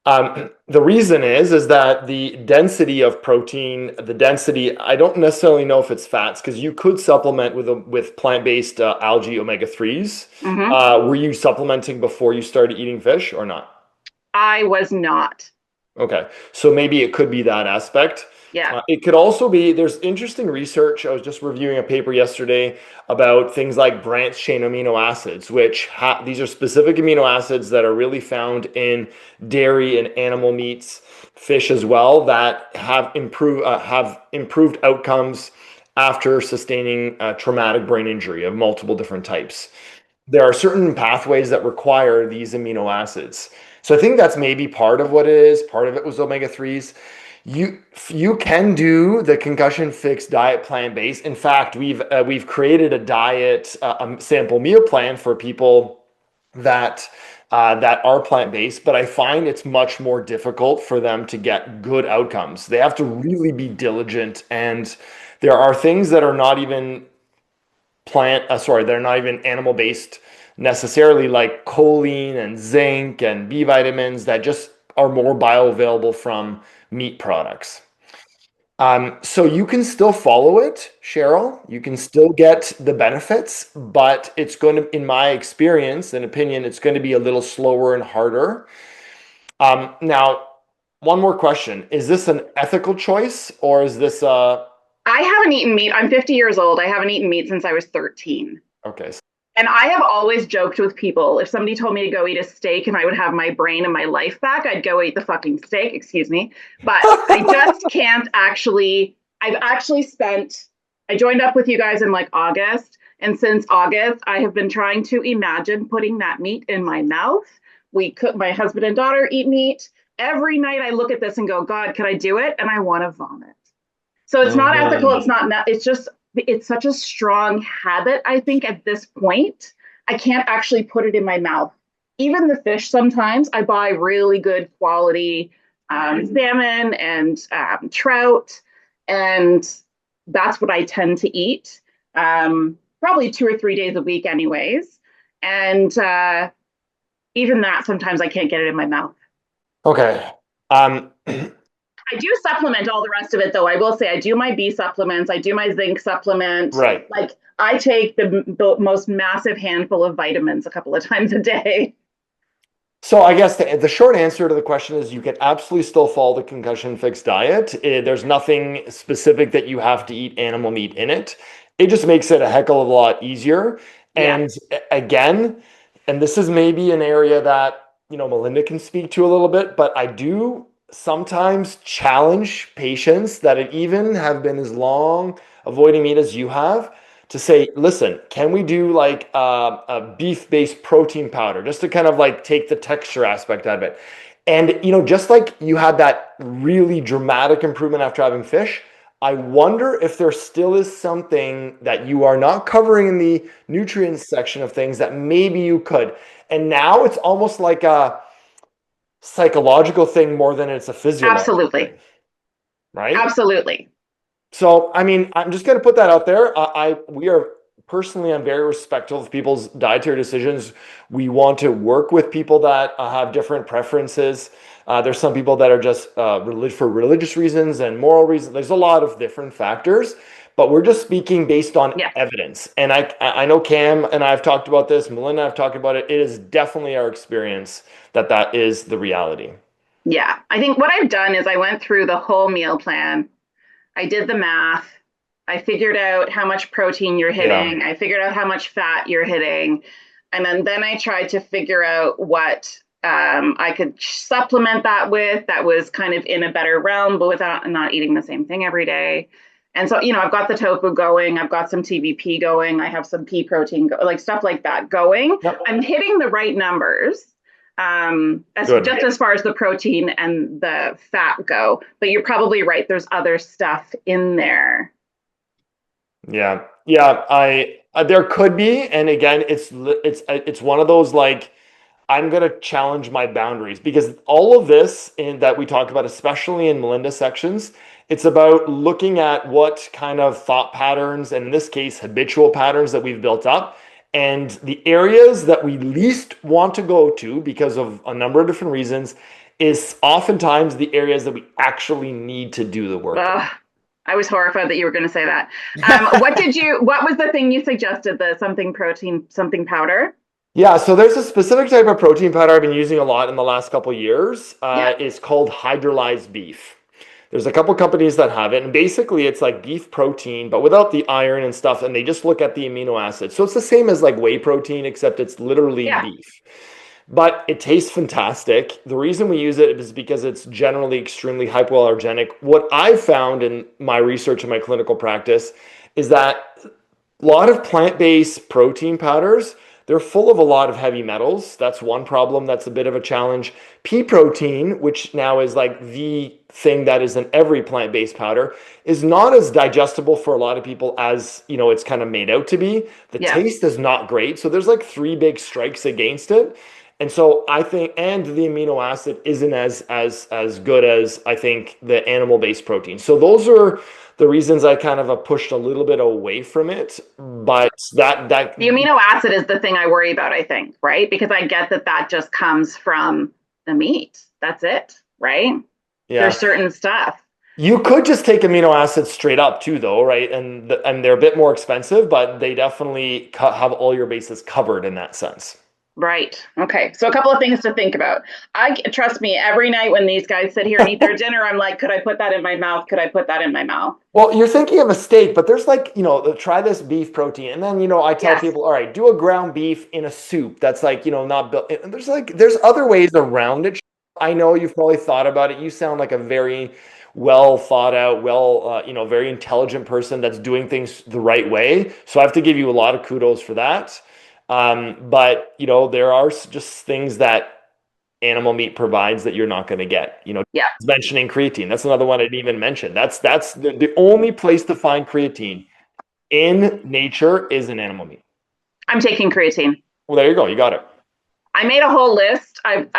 The reason is that the density of protein, I don't necessarily know if it's fats, because you could supplement with plant-based algae omega-3s. Hmm. Were you supplementing before you started eating fish or not? I was not. Okay, so maybe it could be that aspect. Yeah. It could also be, there's interesting research. I was just reviewing a paper yesterday about things like branched chain amino acids, which these are specific amino acids that are really found in dairy and animal meats, fish as well, that have improved outcomes after sustaining a traumatic brain injury of multiple different types. There are certain pathways that require these amino acids. So I think that's maybe part of what it is. Part of it was omega-3s. You can do the concussion fix diet plant-based. In fact, we've created a diet a sample meal plan for people that are plant-based, but I find it's much more difficult for them to get good outcomes. They have to really be diligent, and there are things that are not even they're not even animal-based necessarily, like choline and zinc and B vitamins that just are more bioavailable from meat products. So you can still follow it, Cheryl. You can still get the benefits, but it's going to, in my experience and opinion, it's going to be a little slower and harder. Now, one more question. Is this an ethical choice, or is this I haven't eaten meat. I'm 50 years old. I haven't eaten meat since I was 13. okay. And I have always joked with people, if somebody told me to go eat a steak and I would have my brain and my life back, I'd go eat the fucking steak, excuse me. But I just can't actually, I joined up with you guys in like August. And since August, I have been trying to imagine putting that meat in my mouth. My husband and daughter eat meat. Every night I look at this and go, God, could I do it? And I want to vomit. So it's not ethical. It's such a strong habit, I think, at this point. I can't actually put it in my mouth. Even the fish, sometimes I buy really good quality salmon and trout, and that's what I tend to eat, probably 2 or 3 days a week anyways. And even that, sometimes I can't get it in my mouth. Okay. I do supplement all the rest of it, though. I will say I do my B supplements. I do my zinc supplement. Right. Like I take the most massive handful of vitamins a couple of times a day. So I guess the short answer to the question is you can absolutely still follow the concussion fix diet. There's nothing specific that you have to eat animal meat in it. It just makes it a heck of a lot easier. Yeah. And again, and this is maybe an area that, Melinda can speak to a little bit, but I do sometimes challenge patients that even have been as long avoiding meat as you have to say, listen, can we do like a beef-based protein powder just to kind of like take the texture aspect out of it? And, just like you had that really dramatic improvement after having fish, I wonder if there still is something that you are not covering in the nutrients section of things that maybe you could. And now it's almost like a psychological thing more than it's a physiological Absolutely. thing, right? Absolutely. So, I mean, I'm just going to put that out there. We are personally, I'm very respectful of people's dietary decisions. We want to work with people that have different preferences. There's some people that are just for religious reasons and moral reasons. There's a lot of different factors, but we're just speaking based on Yeah. evidence. And I know Cam and I've talked about this. Melinda, I've talked about it. It is definitely our experience that is the reality. Yeah. I think what I've done is I went through the whole meal plan. I did the math. I figured out how much protein you're hitting. Yeah. I figured out how much fat you're hitting. And then I tried to figure out what I could supplement that with that was kind of in a better realm, but without not eating the same thing every day. And so, I've got the tofu going. I've got some TVP going. I have some pea protein, like stuff like that going. Yep. I'm hitting the right numbers. Just as far as the protein and the fat go, but you're probably right. There's other stuff in there. Yeah. There could be, and again, it's one of those like I'm gonna challenge my boundaries because all of this that we talked about, especially in Melinda sections, it's about looking at what kind of thought patterns, and in this case, habitual patterns that we've built up. And the areas that we least want to go to because of a number of different reasons is oftentimes the areas that we actually need to do the work. I was horrified that you were going to say that. What was the thing you suggested? The something protein, something powder? Yeah, so there's a specific type of protein powder I've been using a lot in the last couple of years. It's called hydrolyzed beef. There's a couple companies that have it, and basically it's like beef protein, but without the iron and stuff, and they just look at the amino acids. So it's the same as like whey protein, except it's literally beef. But it tastes fantastic. The reason we use it is because it's generally extremely hypoallergenic. What I've found in my research and my clinical practice is that a lot of plant-based protein powders, they're full of a lot of heavy metals. That's one problem. That's a bit of a challenge. Pea protein, which now is like the thing that is in every plant-based powder, is not as digestible for a lot of people as, it's kind of made out to be. The taste is not great. So there's like 3 big strikes against it. And so I think, and the amino acid isn't as good as I think the animal-based protein. So those are the reasons I kind of have pushed a little bit away from it. But that the amino acid is the thing I worry about, I think, right? Because I get that just comes from the meat. That's it, right? Yeah. There's certain stuff. You could just take amino acids straight up too, though, right? And they're a bit more expensive, but they definitely have all your bases covered in that sense. Right. Okay. So a couple of things to think about. Trust me, every night when these guys sit here and eat their dinner, I'm like, could I put that in my mouth? Could I put that in my mouth? Well, you're thinking of a steak, but there's like, try this beef protein. And then, I tell people, all right, do a ground beef in a soup. That's like, not built. There's other ways around it. I know you've probably thought about it. You sound like a very well thought out, very intelligent person that's doing things the right way. So I have to give you a lot of kudos for that. But there are just things that animal meat provides that you're not going to get. Mentioning creatine. That's another one I didn't even mention. That's the only place to find creatine in nature is in animal meat. I'm taking creatine. Well, there you go. You got it. I made a whole list. I'm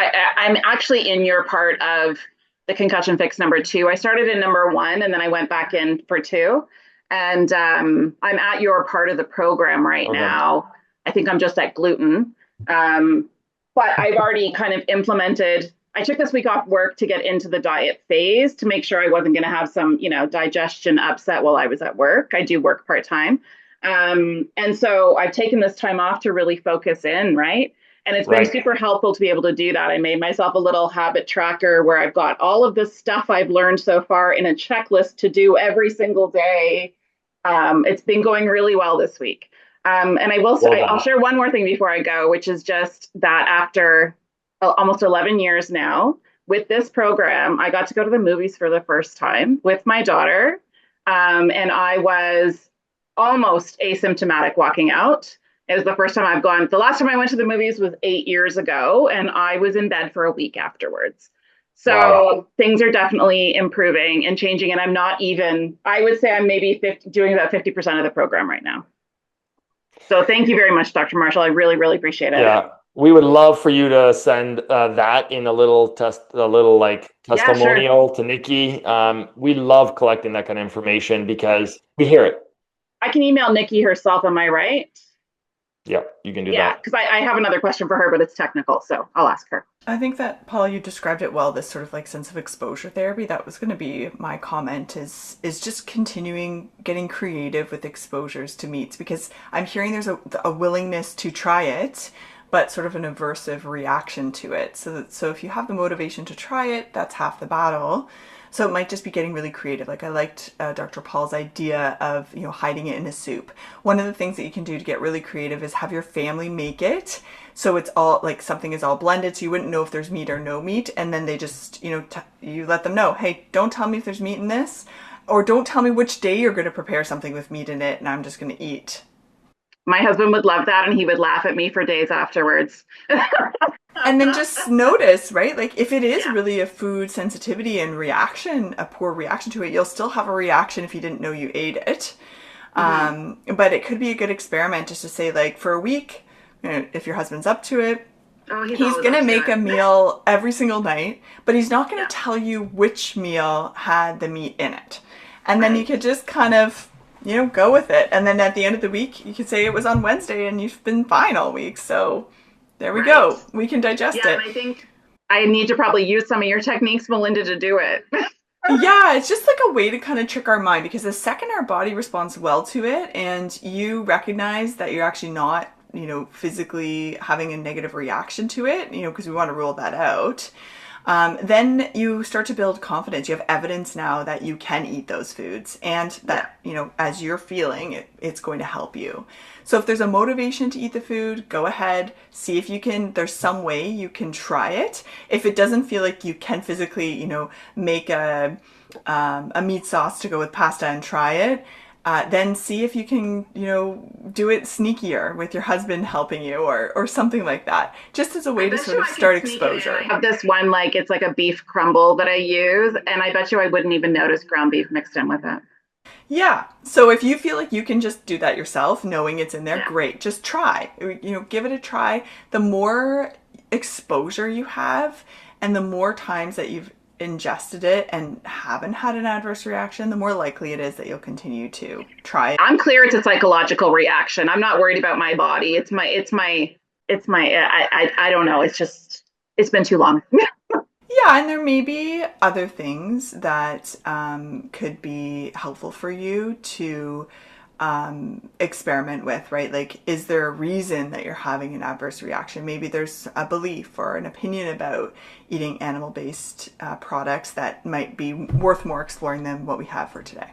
actually in your part of the Concussion Fix number 2. I started in number 1 and then I went back in for 2. And I'm at your part of the program right now. I think I'm just at gluten. But I've already kind of implemented, I took this week off work to get into the diet phase to make sure I wasn't going to have some, digestion upset while I was at work. I do work part-time. And so I've taken this time off to really focus in, right? And it's been super helpful to be able to do that. I made myself a little habit tracker where I've got all of the stuff I've learned so far in a checklist to do every single day. It's been going really well this week. And I will say, I'll share one more thing before I go, which is just that after almost 11 years now with this program, I got to go to the movies for the first time with my daughter. And I was almost asymptomatic walking out. It was the first time I've gone. The last time I went to the movies was 8 years ago, and I was in bed for a week afterwards. So things are definitely improving and changing. And I'm not even, I would say I'm maybe doing about 50% of the program right now. So thank you very much, Dr. Marshall. I really, really appreciate it. Yeah. We would love for you to send that in a little testimonial to Nikki. We love collecting that kind of information because we hear it. I can email Nikki herself, am I right? Yeah, you can do Yeah, that. because I have another question for her, but it's technical, so I'll ask her. I think that, Paul, you described it well, this sort of like sense of exposure therapy. That was going to be my comment, is just continuing getting creative with exposures to meats, because I'm hearing there's a willingness to try it, but sort of an aversive reaction to it. So if you have the motivation to try it, that's half the battle. So it might just be getting really creative. Like I liked Dr. Paul's idea of, hiding it in a soup. One of the things that you can do to get really creative is have your family make it. So it's all like something is all blended, so you wouldn't know if there's meat or no meat. And then they just, you let them know, hey, don't tell me if there's meat in this, or don't tell me which day you're going to prepare something with meat in it, and I'm just going to eat. My husband would love that, and he would laugh at me for days afterwards. And then just notice, right? Like if it is really a food sensitivity and reaction, a poor reaction to it, you'll still have a reaction if you didn't know you ate it. But it could be a good experiment just to say, like, for a week, if your husband's up to it, he's going to make a meal every single night, but he's not going to tell you which meal had the meat in it. And then you could just kind of, go with it. And then at the end of the week, you could say it was on Wednesday and you've been fine all week. So there we go. We can digest it. And I think I need to probably use some of your techniques, Melinda, to do it. Yeah, it's just like a way to kind of trick our mind, because the second our body responds well to it and you recognize that you're actually not, physically having a negative reaction to it, because we want to rule that out, then you start to build confidence. You have evidence now that you can eat those foods, and that, as you're feeling, it's going to help you. So if there's a motivation to eat the food, go ahead, see if you can, there's some way you can try it. If it doesn't feel like you can physically, make a meat sauce to go with pasta and try it, then see if you can, do it sneakier with your husband helping you, or something like that, just as a way to sort of start exposure. I have this one, it's like a beef crumble that I use, and I bet you I wouldn't even notice ground beef mixed in with it. Yeah. So if you feel like you can just do that yourself, knowing it's in there, great. Just try. Give it a try. The more exposure you have, and the more times that you've ingested it and haven't had an adverse reaction, the more likely it is that you'll continue to try it. I'm clear it's a psychological reaction. I'm not worried about my body. I don't know. It's been too long. Yeah, and there may be other things that could be helpful for you to experiment with, right? Like, is there a reason that you're having an adverse reaction? Maybe there's a belief or an opinion about eating animal-based products that might be worth more exploring than what we have for today.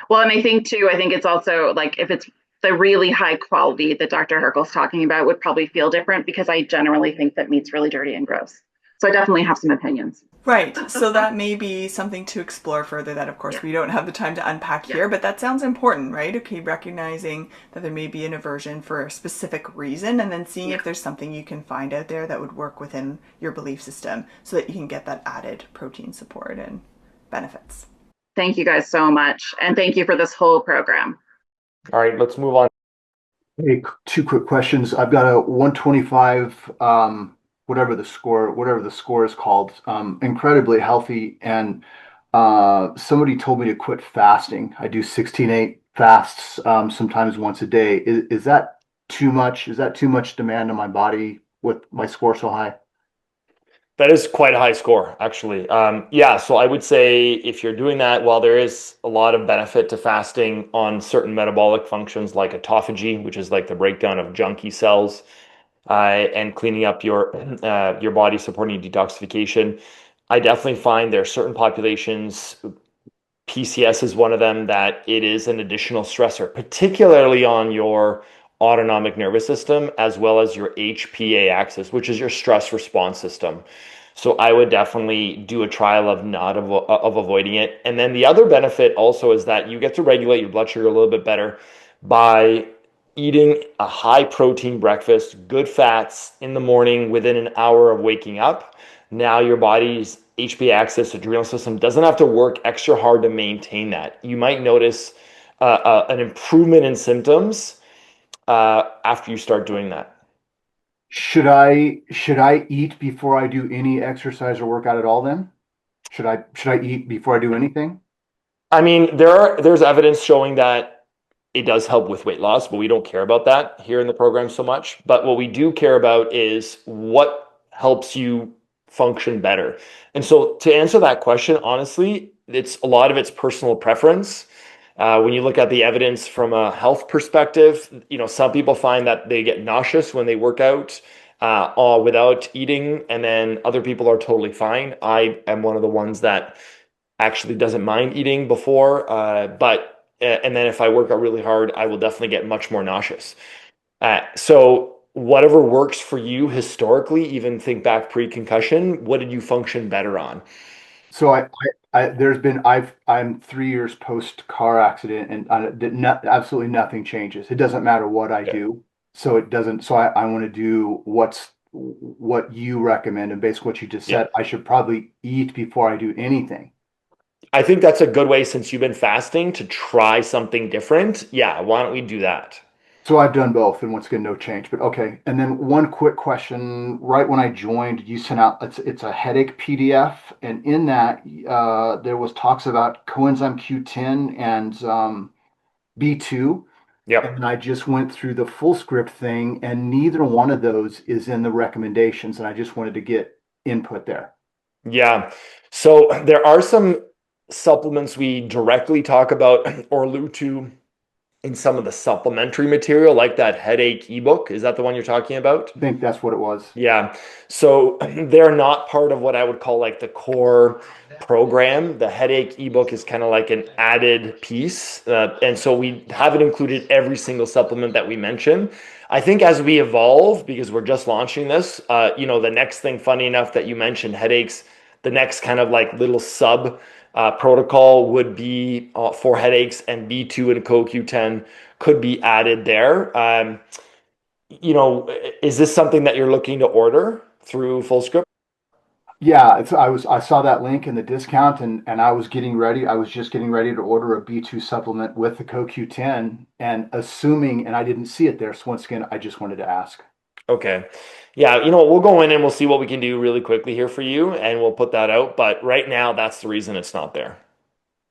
Well, and I think it's also like, if it's the really high quality that Dr. Hrkal's talking about, would probably feel different, because I generally think that meat's really dirty and gross. So I definitely have some opinions. Right. So that may be something to explore further that, of course, we don't have the time to unpack here, but that sounds important, right? Okay, recognizing that there may be an aversion for a specific reason, and then seeing if there's something you can find out there that would work within your belief system so that you can get that added protein support and benefits. Thank you guys so much. And thank you for this whole program. All right, let's move on. Hey, two quick questions. I've got a 125, whatever the score is called, incredibly healthy. And somebody told me to quit fasting. I do 16/8 fasts, sometimes once a day. Is that too much? Is that too much demand on my body with my score so high? That is quite a high score, actually. So I would say if you're doing that, while there is a lot of benefit to fasting on certain metabolic functions like autophagy, which is like the breakdown of junky cells, and cleaning up your body, supporting detoxification, I definitely find there are certain populations, PCS is one of them, that it is an additional stressor, particularly on your autonomic nervous system, as well as your HPA axis, which is your stress response system. So I would definitely do a trial of avoiding it. And then the other benefit also is that you get to regulate your blood sugar a little bit better by eating a high protein breakfast, good fats in the morning within an hour of waking up. Now your body's HPA axis, adrenal system, doesn't have to work extra hard to maintain that. You might notice an improvement in symptoms after you start doing that. Should I eat before I do any exercise or workout at all then? Should I eat before I do anything? I mean, there's evidence showing that it does help with weight loss, but we don't care about that here in the program so much. But what we do care about is what helps you function better. And so to answer that question, honestly, a lot of it's personal preference. When you look at the evidence from a health perspective, some people find that they get nauseous when they work out without eating, and then other people are totally fine. I am one of the ones that actually doesn't mind eating before, and then if I work out really hard, I will definitely get much more nauseous. So whatever works for you historically, even think back pre-concussion, what did you function better on? So I'm 3 years post car accident, and absolutely nothing changes. It doesn't matter what I do. So it doesn't. So I want to do what you recommend, and basically what you just said. I should probably eat before I do anything. I think that's a good way, since you've been fasting, to try something different. Yeah, why don't we do that? So I've done both, and once again, no change. But okay. And then one quick question: right when I joined, you sent out it's a headache PDF, and in that there was talks about coenzyme Q10 and B2. Yep. And I just went through the full script thing, and neither one of those is in the recommendations, and I just wanted to get input there. Yeah. So there are some supplements we directly talk about or allude to in some of the supplementary material, like that headache ebook. Is that the one you're talking about? I think that's what it was. Yeah. So they're not part of what I would call like the core program. The headache ebook is kind of like an added piece. And so we haven't included every single supplement that we mention. I think as we evolve, because we're just launching this, the next thing, funny enough, that you mentioned headaches, the next kind of like little sub protocol would be for headaches, and B2 and CoQ10 could be added there. Is this something that you're looking to order through FullScript? Yeah, I saw that link in the discount, and I was getting ready. I was just getting ready to order a B2 supplement with the CoQ10, and I didn't see it there. So once again, I just wanted to ask. Okay. Yeah, we'll go in and we'll see what we can do really quickly here for you, and we'll put that out. But right now, that's the reason it's not there.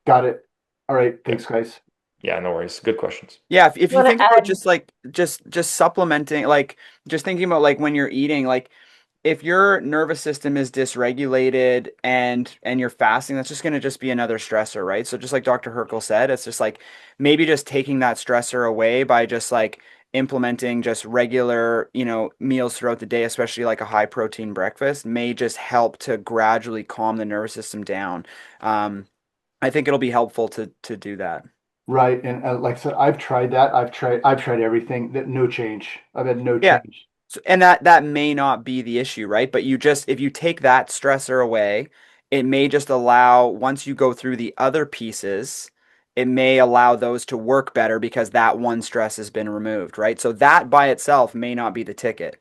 Got it. All right. Thanks, guys. Yeah, no worries. Good questions. Yeah, if you think about just supplementing, like just thinking about like when you're eating, like if your nervous system is dysregulated and you're fasting, that's just going to just be another stressor, right? So just like Dr. Hrkal said, it's just like maybe just taking that stressor away by just like implementing just regular, meals throughout the day, especially like a high protein breakfast, may just help to gradually calm the nervous system down. I think it'll be helpful to do that. Right. And like I said, I've tried that. I've tried everything. No change. I've had no change. So, and that may not be the issue, right? But if you take that stressor away, it may just allow, once you go through the other pieces, it may allow those to work better because that one stress has been removed, right? So that by itself may not be the ticket.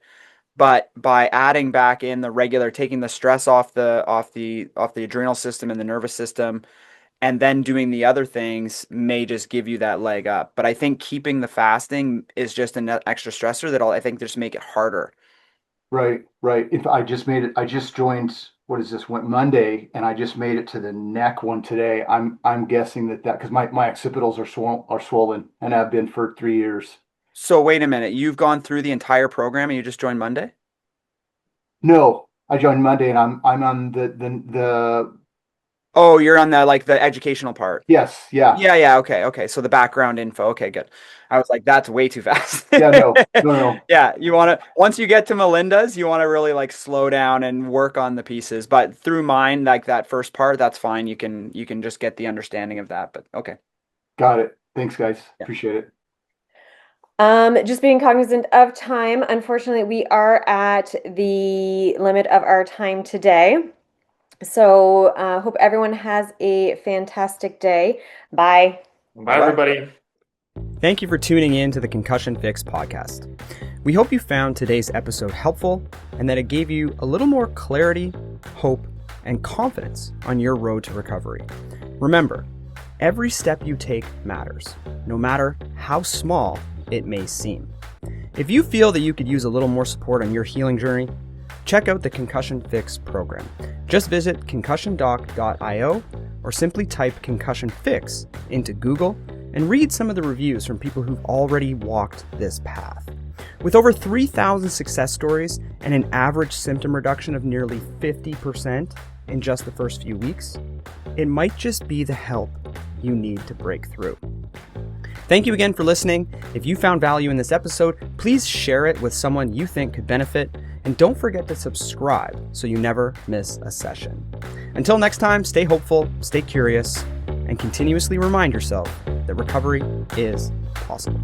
But by adding back in the regular, taking the stress off the adrenal system and the nervous system, and then doing the other things may just give you that leg up. But I think keeping the fasting is just an extra stressor that'll, I think, just make it harder. Right. If I just joined, what is this, went Monday, and I just made it to the neck one today. I'm guessing that because my occipitals are swollen and have been for 3 years. So wait a minute, you've gone through the entire program and you just joined Monday? No, I joined Monday, and I'm on the Oh, you're on the educational part. Yes. Yeah. Yeah. Okay. So the background info. Okay, good. I was like, that's way too fast. Yeah. No. Yeah. Once you get to Melinda's, you want to really like slow down and work on the pieces. But through mine, like that first part, that's fine. You can just get the understanding of that. But okay. Got it. Thanks, guys. Yeah. Appreciate it. Just being cognizant of time. Unfortunately, we are at the limit of our time today. So hope everyone has a fantastic day. Bye. Bye, everybody. Thank you for tuning in to the Concussion Fix podcast. We hope you found today's episode helpful and that it gave you a little more clarity, hope, and confidence on your road to recovery. Remember, every step you take matters, no matter how small it may seem. If you feel that you could use a little more support on your healing journey, check out the Concussion Fix program. Just visit concussiondoc.io or simply type Concussion Fix into Google and read some of the reviews from people who've already walked this path. With over 3,000 success stories and an average symptom reduction of nearly 50% in just the first few weeks, it might just be the help you need to break through. Thank you again for listening. If you found value in this episode, please share it with someone you think could benefit, and don't forget to subscribe so you never miss a session. Until next time, stay hopeful, stay curious, and continuously remind yourself that recovery is possible.